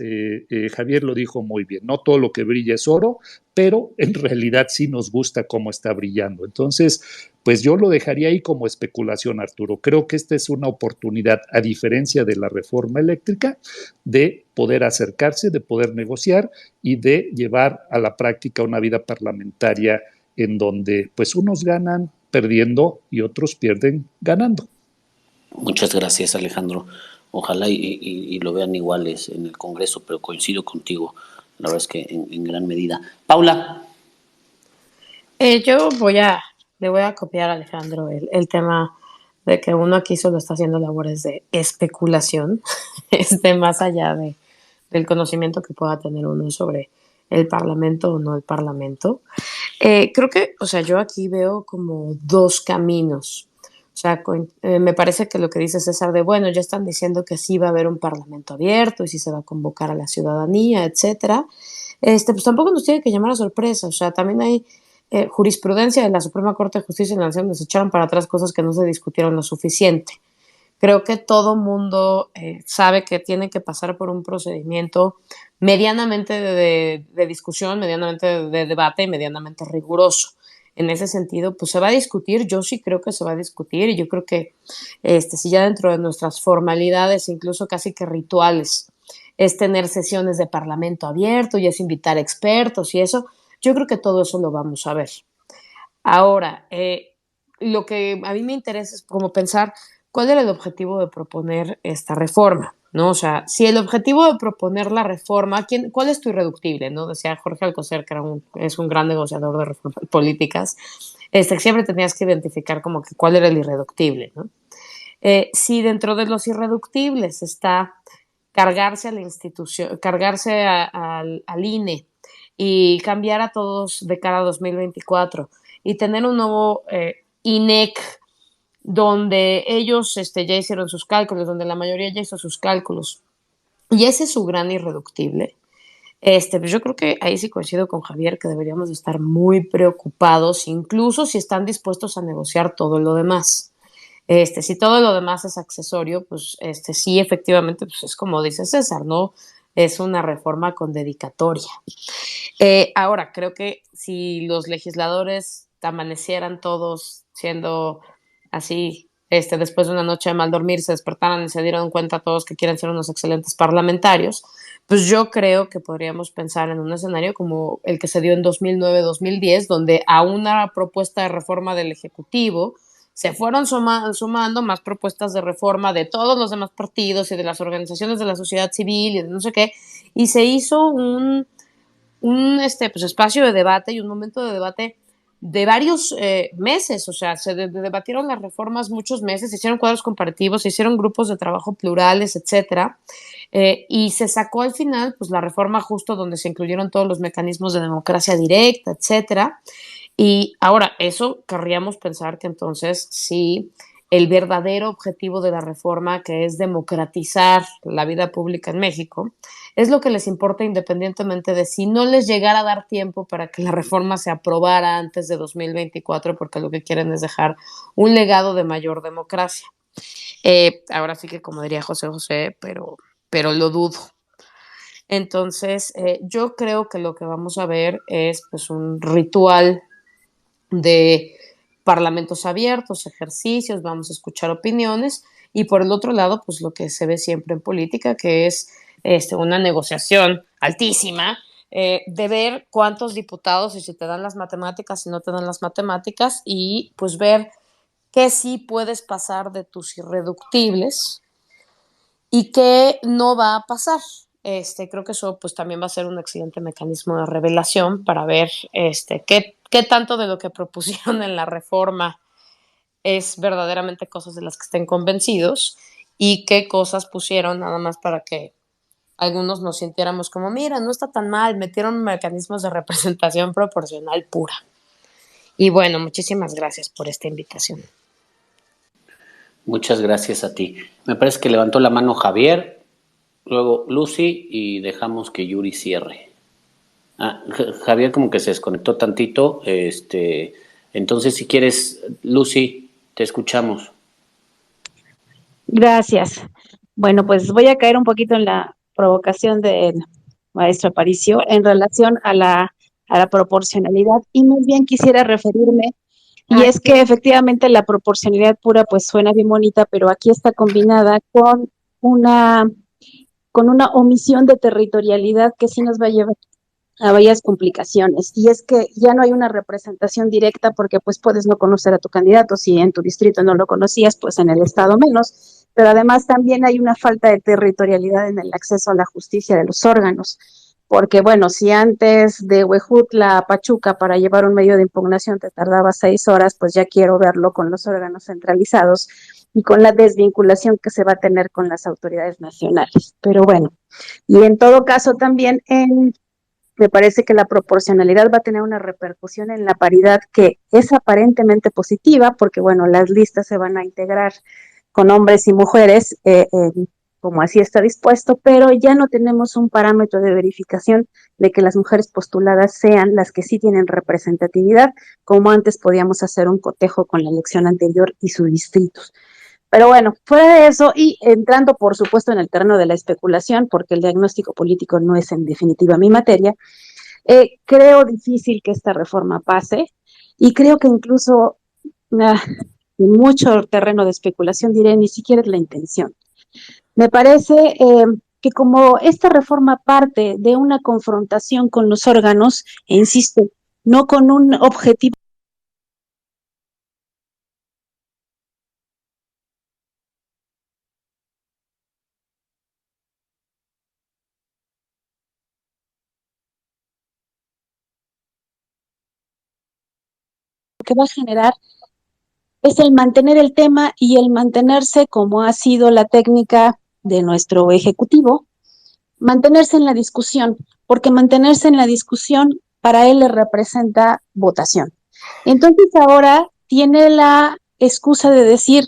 D: Javier lo dijo muy bien, no todo lo que brilla es oro, pero en realidad sí nos gusta cómo está brillando. Entonces, pues yo lo dejaría ahí como especulación, Arturo. Creo que esta es una oportunidad, a diferencia de la reforma eléctrica, de poder acercarse, de poder negociar y de llevar a la práctica una vida parlamentaria en donde pues unos ganan perdiendo y otros pierden ganando.
A: Muchas gracias, Alejandro. Ojalá y lo vean iguales en el Congreso, pero coincido contigo. La verdad es que en gran medida. Paula.
B: Yo le voy a copiar a Alejandro el tema de que uno aquí solo está haciendo labores de especulación, más allá del conocimiento que pueda tener uno sobre el Parlamento o no el Parlamento. Creo que, o sea, yo aquí veo como dos caminos. O sea, me parece que lo que dice César de, bueno, ya están diciendo que sí va a haber un Parlamento abierto y sí se va a convocar a la ciudadanía, etcétera. Pues tampoco nos tiene que llamar a sorpresa. O sea, también hay jurisprudencia de la Suprema Corte de Justicia de la Nación donde se echaron para atrás cosas que no se discutieron lo suficiente. Creo que todo mundo sabe que tiene que pasar por un procedimiento medianamente de discusión, medianamente de debate y medianamente riguroso. En ese sentido, pues se va a discutir, yo sí creo que se va a discutir y yo creo que si ya dentro de nuestras formalidades, incluso casi que rituales, es tener sesiones de parlamento abierto y es invitar expertos y eso, yo creo que todo eso lo vamos a ver. Ahora, lo que a mí me interesa es como pensar cuál era el objetivo de proponer esta reforma, ¿no? O sea, si el objetivo de proponer la reforma, ¿cuál es tu irreductible, no? Decía Jorge Alcocer, que es un gran negociador de reformas políticas, siempre tenías que identificar como que cuál era el irreductible, ¿no? Si dentro de los irreductibles está cargarse a la institución, cargarse al INE y cambiar a todos de cara a 2024 y tener un nuevo INEC donde ellos ya hicieron sus cálculos, donde la mayoría ya hizo sus cálculos, y ese es su gran irreductible. Pues yo creo que ahí sí coincido con Javier que deberíamos estar muy preocupados, incluso si están dispuestos a negociar todo lo demás. Si todo lo demás es accesorio, pues sí, efectivamente, pues es como dice César, ¿no? Es una reforma con dedicatoria. Ahora, creo que si los legisladores amanecieran todos siendo así, después de una noche de mal dormir, se despertaran y se dieron cuenta todos que quieren ser unos excelentes parlamentarios, pues yo creo que podríamos pensar en un escenario como el que se dio en 2009-2010, donde a una propuesta de reforma del Ejecutivo se fueron sumando más propuestas de reforma de todos los demás partidos y de las organizaciones de la sociedad civil y de no sé qué, y se hizo un pues espacio de debate y un momento de debate de varios meses, o sea, se debatieron las reformas muchos meses, se hicieron cuadros comparativos, se hicieron grupos de trabajo plurales, etcétera, y se sacó al final pues la reforma justo donde se incluyeron todos los mecanismos de democracia directa, etcétera, y ahora eso querríamos pensar que entonces sí, el verdadero objetivo de la reforma, que es democratizar la vida pública en México, es lo que les importa independientemente de si no les llegara a dar tiempo para que la reforma se aprobara antes de 2024, porque lo que quieren es dejar un legado de mayor democracia. Ahora sí que como diría José, pero lo dudo. Entonces, yo creo que lo que vamos a ver es pues un ritual de parlamentos abiertos, ejercicios, vamos a escuchar opiniones y por el otro lado, pues lo que se ve siempre en política, que es una negociación altísima, de ver cuántos diputados y si te dan las matemáticas, si no te dan las matemáticas y pues ver qué sí puedes pasar de tus irreductibles y qué no va a pasar. Creo que eso pues también va a ser un excelente mecanismo de revelación para ver qué tanto de lo que propusieron en la reforma es verdaderamente cosas de las que estén convencidos y qué cosas pusieron nada más para que algunos nos sintiéramos como, mira, no está tan mal, metieron mecanismos de representación proporcional pura. Y bueno, muchísimas gracias por esta invitación.
A: Muchas gracias a ti. Me parece que levantó la mano Javier, luego Lucy y dejamos que Yuri cierre. Javier como que se desconectó tantito, entonces si quieres, Lucy, te escuchamos.
G: Gracias. Bueno, pues voy a caer un poquito en la provocación del maestro Aparicio en relación a la proporcionalidad y más bien quisiera referirme, y es que efectivamente la proporcionalidad pura pues suena bien bonita, pero aquí está combinada con una omisión de territorialidad que sí nos va a llevar a varias complicaciones, y es que ya no hay una representación directa porque pues puedes no conocer a tu candidato, si en tu distrito no lo conocías, pues en el estado menos, pero además también hay una falta de territorialidad en el acceso a la justicia de los órganos. porque bueno, si antes de Huejutla a Pachuca para llevar un medio de impugnación te tardaba 6 horas, pues ya quiero verlo con los órganos centralizados y con la desvinculación que se va a tener con las autoridades nacionales. Pero bueno, y en todo caso también me parece que la proporcionalidad va a tener una repercusión en la paridad que es aparentemente positiva, porque bueno, las listas se van a integrar con hombres y mujeres, como así está dispuesto, pero ya no tenemos un parámetro de verificación de que las mujeres postuladas sean las que sí tienen representatividad, como antes podíamos hacer un cotejo con la elección anterior y sus distritos. Pero bueno, fuera de eso y entrando por supuesto en el terreno de la especulación, porque el diagnóstico político no es en definitiva mi materia, creo difícil que esta reforma pase y creo que incluso mucho terreno de especulación, diré, ni siquiera es la intención. Me parece que como esta reforma parte de una confrontación con los órganos, e insisto, no con un objetivo que va a generar es el mantener el tema y el mantenerse como ha sido la técnica de nuestro Ejecutivo, mantenerse en la discusión, porque mantenerse en la discusión para él le representa votación. Entonces ahora tiene la excusa de decir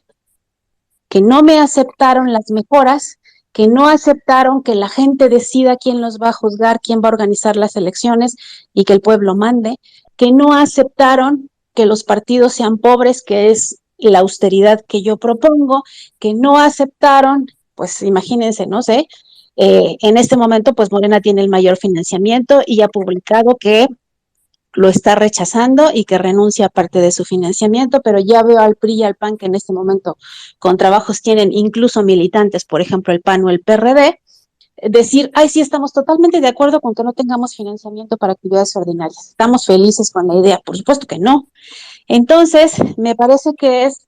G: que no me aceptaron las mejoras, que no aceptaron que la gente decida quién los va a juzgar, quién va a organizar las elecciones y que el pueblo mande, que no aceptaron que los partidos sean pobres, que es la austeridad que yo propongo, que no aceptaron, pues imagínense, no sé, en este momento pues Morena tiene el mayor financiamiento y ha publicado que lo está rechazando y que renuncia a parte de su financiamiento, pero ya veo al PRI y al PAN que en este momento con trabajos tienen incluso militantes, por ejemplo el PAN o el PRD, decir, ay, sí, estamos totalmente de acuerdo con que no tengamos financiamiento para actividades ordinarias. Estamos felices con la idea, por supuesto que no. Entonces, me parece que es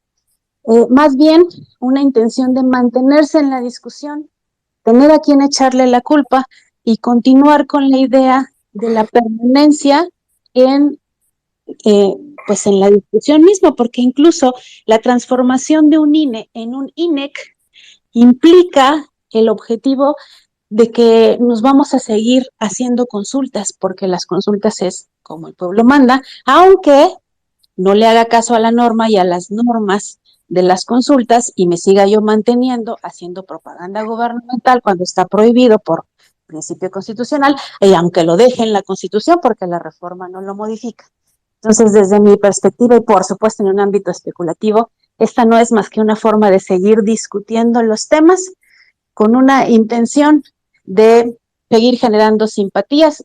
G: más bien una intención de mantenerse en la discusión, tener a quien echarle la culpa y continuar con la idea de la permanencia en eh, pues en la discusión misma, porque incluso la transformación de un INE en un INEC implica el objetivo de que nos vamos a seguir haciendo consultas, porque las consultas es como el pueblo manda, aunque no le haga caso a la norma y a las normas de las consultas y me siga yo manteniendo haciendo propaganda gubernamental cuando está prohibido por principio constitucional, y aunque lo deje en la Constitución porque la reforma no lo modifica. Entonces, desde mi perspectiva y por supuesto en un ámbito especulativo, esta no es más que una forma de seguir discutiendo los temas con una intención de seguir generando simpatías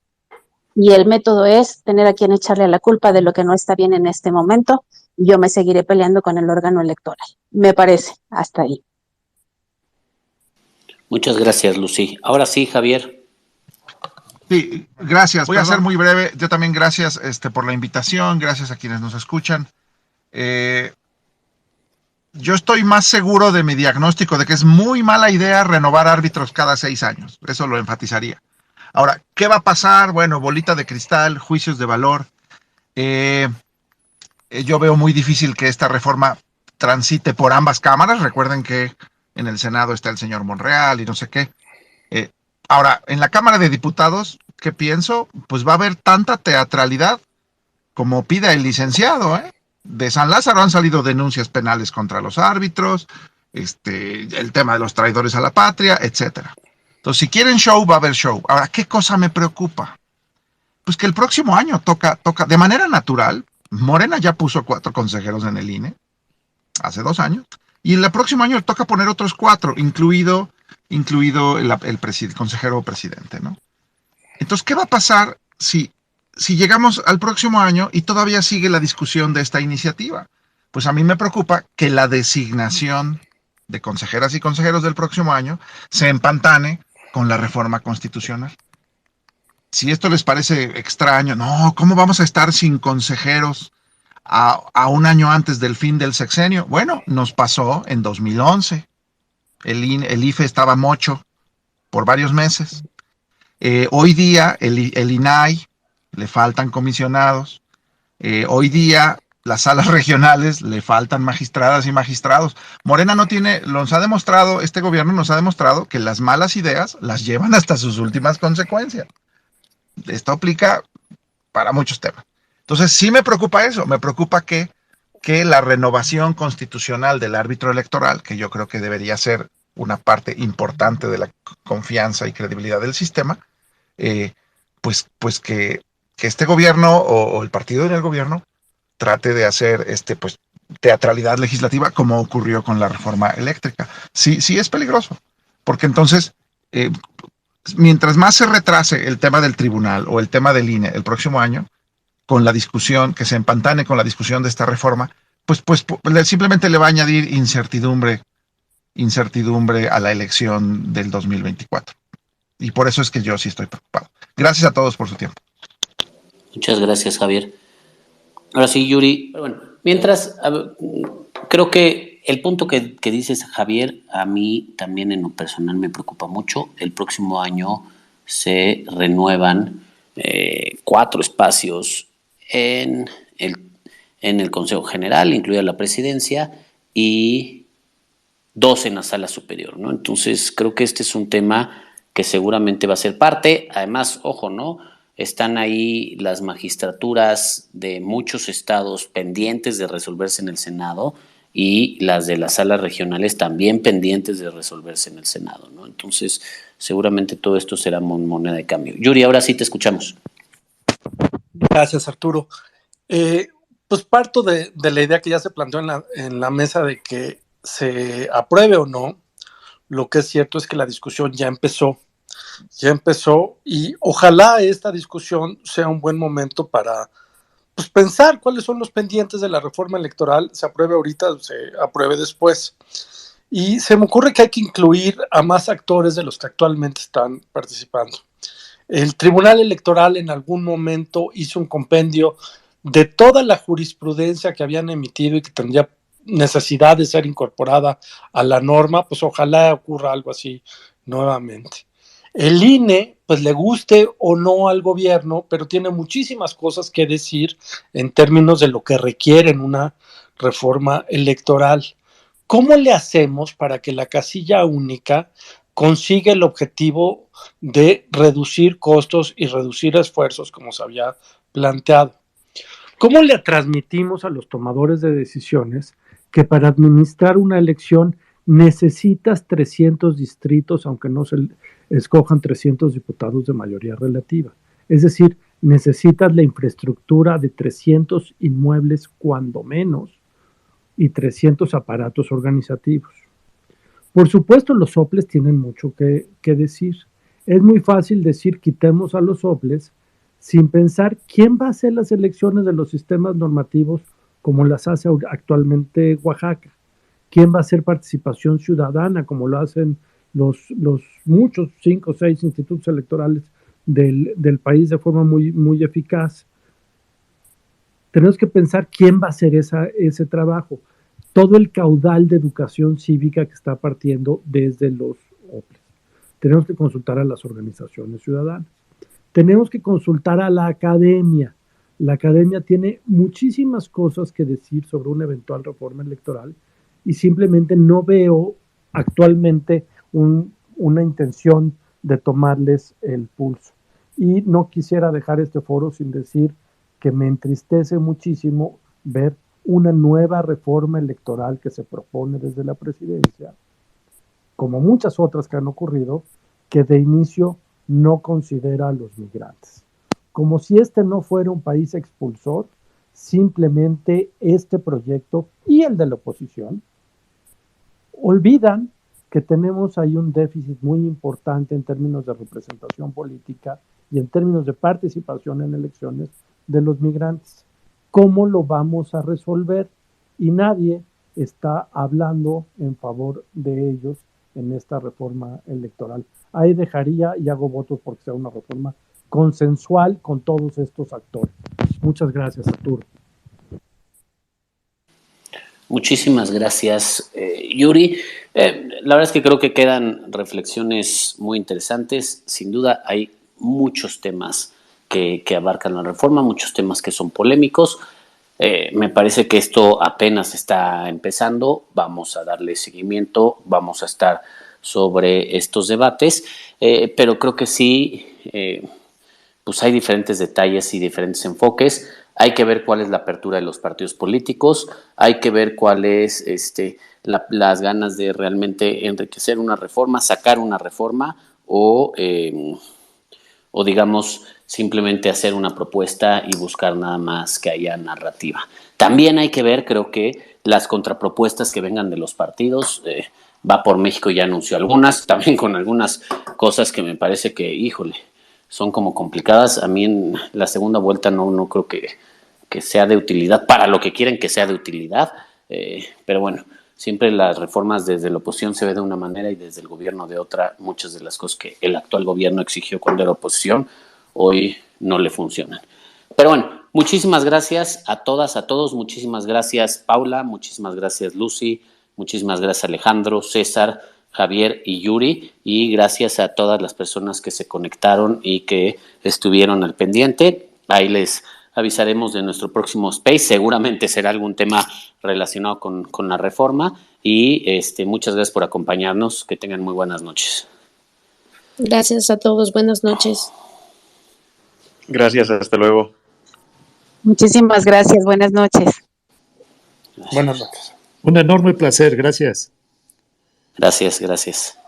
G: y el método es tener a quien echarle la culpa de lo que no está bien en este momento. Yo me seguiré peleando con el órgano electoral. Me parece, hasta ahí.
A: Muchas gracias, Lucy. Ahora sí, Javier.
E: Sí, gracias. Voy a ser muy breve. Yo también gracias por la invitación, gracias a quienes nos escuchan. Yo estoy más seguro de mi diagnóstico de que es muy mala idea renovar árbitros cada 6 años. Eso lo enfatizaría. Ahora, ¿qué va a pasar? Bueno, bolita de cristal, juicios de valor. Yo veo muy difícil que esta reforma transite por ambas cámaras. Recuerden que en el Senado está el señor Monreal y no sé qué. Ahora, en la Cámara de Diputados, ¿qué pienso? Pues va a haber tanta teatralidad como pida el licenciado, ¿eh? De San Lázaro han salido denuncias penales contra los árbitros, el tema de los traidores a la patria, etcétera. Entonces, si quieren show, va a haber show. Ahora, ¿qué cosa me preocupa? Pues que el próximo año toca de manera natural. Morena ya puso 4 consejeros en el INE, hace 2 años, y el próximo año le toca poner otros 4, incluido el consejero presidente, ¿no? Entonces, ¿qué va a pasar si llegamos al próximo año y todavía sigue la discusión de esta iniciativa? Pues a mí me preocupa que la designación de consejeras y consejeros del próximo año se empantane con la reforma constitucional. Si esto les parece extraño, no, ¿cómo vamos a estar sin consejeros a un año antes del fin del sexenio? Bueno, nos pasó en 2011. El IFE estaba mocho por varios meses. Hoy día el INAI le faltan comisionados. Hoy día las salas regionales le faltan magistradas y magistrados. Morena no tiene, nos ha demostrado, este gobierno nos ha demostrado que las malas ideas las llevan hasta sus últimas consecuencias. Esto aplica para muchos temas. Entonces sí me preocupa eso, me preocupa que la renovación constitucional del árbitro electoral, que yo creo que debería ser una parte importante de la confianza y credibilidad del sistema, pues que este gobierno o el partido en el gobierno trate de hacer pues teatralidad legislativa como ocurrió con la reforma eléctrica. Sí, sí es peligroso, porque entonces mientras más se retrase el tema del tribunal o el tema del INE el próximo año, con la discusión, que se empantane con la discusión de esta reforma, pues simplemente le va a añadir incertidumbre a la elección del 2024. Y por eso es que yo sí estoy preocupado. Gracias a todos por su tiempo.
A: Muchas gracias, Javier. Ahora sí, Yuri. Bueno, mientras, creo que el punto que dices, Javier, a mí también en lo personal me preocupa mucho. El próximo año se renuevan 4 espacios en el Consejo General, incluida la presidencia, y 2 en la sala superior, ¿no? Entonces, creo que este es un tema que seguramente va a ser parte. Además, ojo, ¿no? Están ahí las magistraturas de muchos estados pendientes de resolverse en el Senado y las de las salas regionales también pendientes de resolverse en el Senado, ¿no? Entonces, seguramente todo esto será moneda de cambio. Yuri, ahora sí te escuchamos.
C: Gracias, Arturo. Pues parto de la idea que ya se planteó en la mesa de que se apruebe o no. Lo que es cierto es que la discusión ya empezó y ojalá esta discusión sea un buen momento para pues, pensar cuáles son los pendientes de la reforma electoral, se apruebe ahorita, se apruebe después. Y se me ocurre que hay que incluir a más actores de los que actualmente están participando. El Tribunal Electoral en algún momento hizo un compendio de toda la jurisprudencia que habían emitido y que tendría necesidad de ser incorporada a la norma, pues ojalá ocurra algo así nuevamente. El INE, pues le guste o no al gobierno, pero tiene muchísimas cosas que decir en términos de lo que requiere en una reforma electoral. ¿Cómo le hacemos para que la casilla única consiga el objetivo de reducir costos y reducir esfuerzos como se había planteado? ¿Cómo le transmitimos a los tomadores de decisiones que para administrar una elección necesitas 300 distritos, aunque no se escojan 300 diputados de mayoría relativa? Es decir, necesitas la infraestructura de 300 inmuebles cuando menos y 300 aparatos organizativos. Por supuesto, los soples tienen mucho que decir. Es muy fácil decir quitemos a los soples sin pensar quién va a hacer las elecciones de los sistemas normativos como las hace actualmente Oaxaca. ¿Quién va a hacer participación ciudadana como lo hacen los muchos 5 o 6 institutos electorales del país de forma muy, muy eficaz? Tenemos que pensar quién va a hacer ese trabajo. Todo el caudal de educación cívica que está partiendo desde los OPLES. Tenemos que consultar a las organizaciones ciudadanas. Tenemos que consultar a la academia. La academia tiene muchísimas cosas que decir sobre una eventual reforma electoral y simplemente no veo actualmente una intención de tomarles el pulso. Y no quisiera dejar este foro sin decir que me entristece muchísimo ver una nueva reforma electoral que se propone desde la presidencia, como muchas otras que han ocurrido, que de inicio no considera a los migrantes. Como si este no fuera un país expulsor, simplemente este proyecto y el de la oposición olvidan que tenemos ahí un déficit muy importante en términos de representación política y en términos de participación en elecciones de los migrantes. ¿Cómo lo vamos a resolver? Y nadie está hablando en favor de ellos en esta reforma electoral. Ahí dejaría y hago votos porque sea una reforma consensual con todos estos actores. Muchas gracias, Arturo.
A: Muchísimas gracias, Yuri. La verdad es que creo que quedan reflexiones muy interesantes. Sin duda hay muchos temas que abarcan la reforma, muchos temas que son polémicos. Me parece que esto apenas está empezando, vamos a darle seguimiento, vamos a estar sobre estos debates, pero creo que sí, pues hay diferentes detalles y diferentes enfoques. Hay que ver cuál es la apertura de los partidos políticos, hay que ver cuál es las ganas de realmente enriquecer una reforma, sacar una reforma o digamos simplemente hacer una propuesta y buscar nada más que haya narrativa. También hay que ver, creo que las contrapropuestas que vengan de los partidos, Va por México ya anunció algunas, también con algunas cosas que me parece que, híjole, son como complicadas. A mí en la segunda vuelta no creo que sea de utilidad para lo que quieren que sea de utilidad, pero bueno, siempre las reformas desde la oposición se ve de una manera y desde el gobierno de otra. Muchas de las cosas que el actual gobierno exigió cuando era oposición, hoy no le funcionan. Pero bueno, muchísimas gracias a todas, a todos. Muchísimas gracias, Paula. Muchísimas gracias, Lucy. Muchísimas gracias, Alejandro, César, Javier y Yuri. Y gracias a todas las personas que se conectaron y que estuvieron al pendiente. Ahí les avisaremos de nuestro próximo space. Seguramente será algún tema relacionado con la reforma. Y muchas gracias por acompañarnos. Que tengan muy buenas noches.
B: Gracias a todos. Buenas noches.
F: Gracias, hasta luego.
G: Muchísimas gracias. Buenas noches.
C: Buenas noches.
D: Un enorme placer, gracias.
A: Gracias.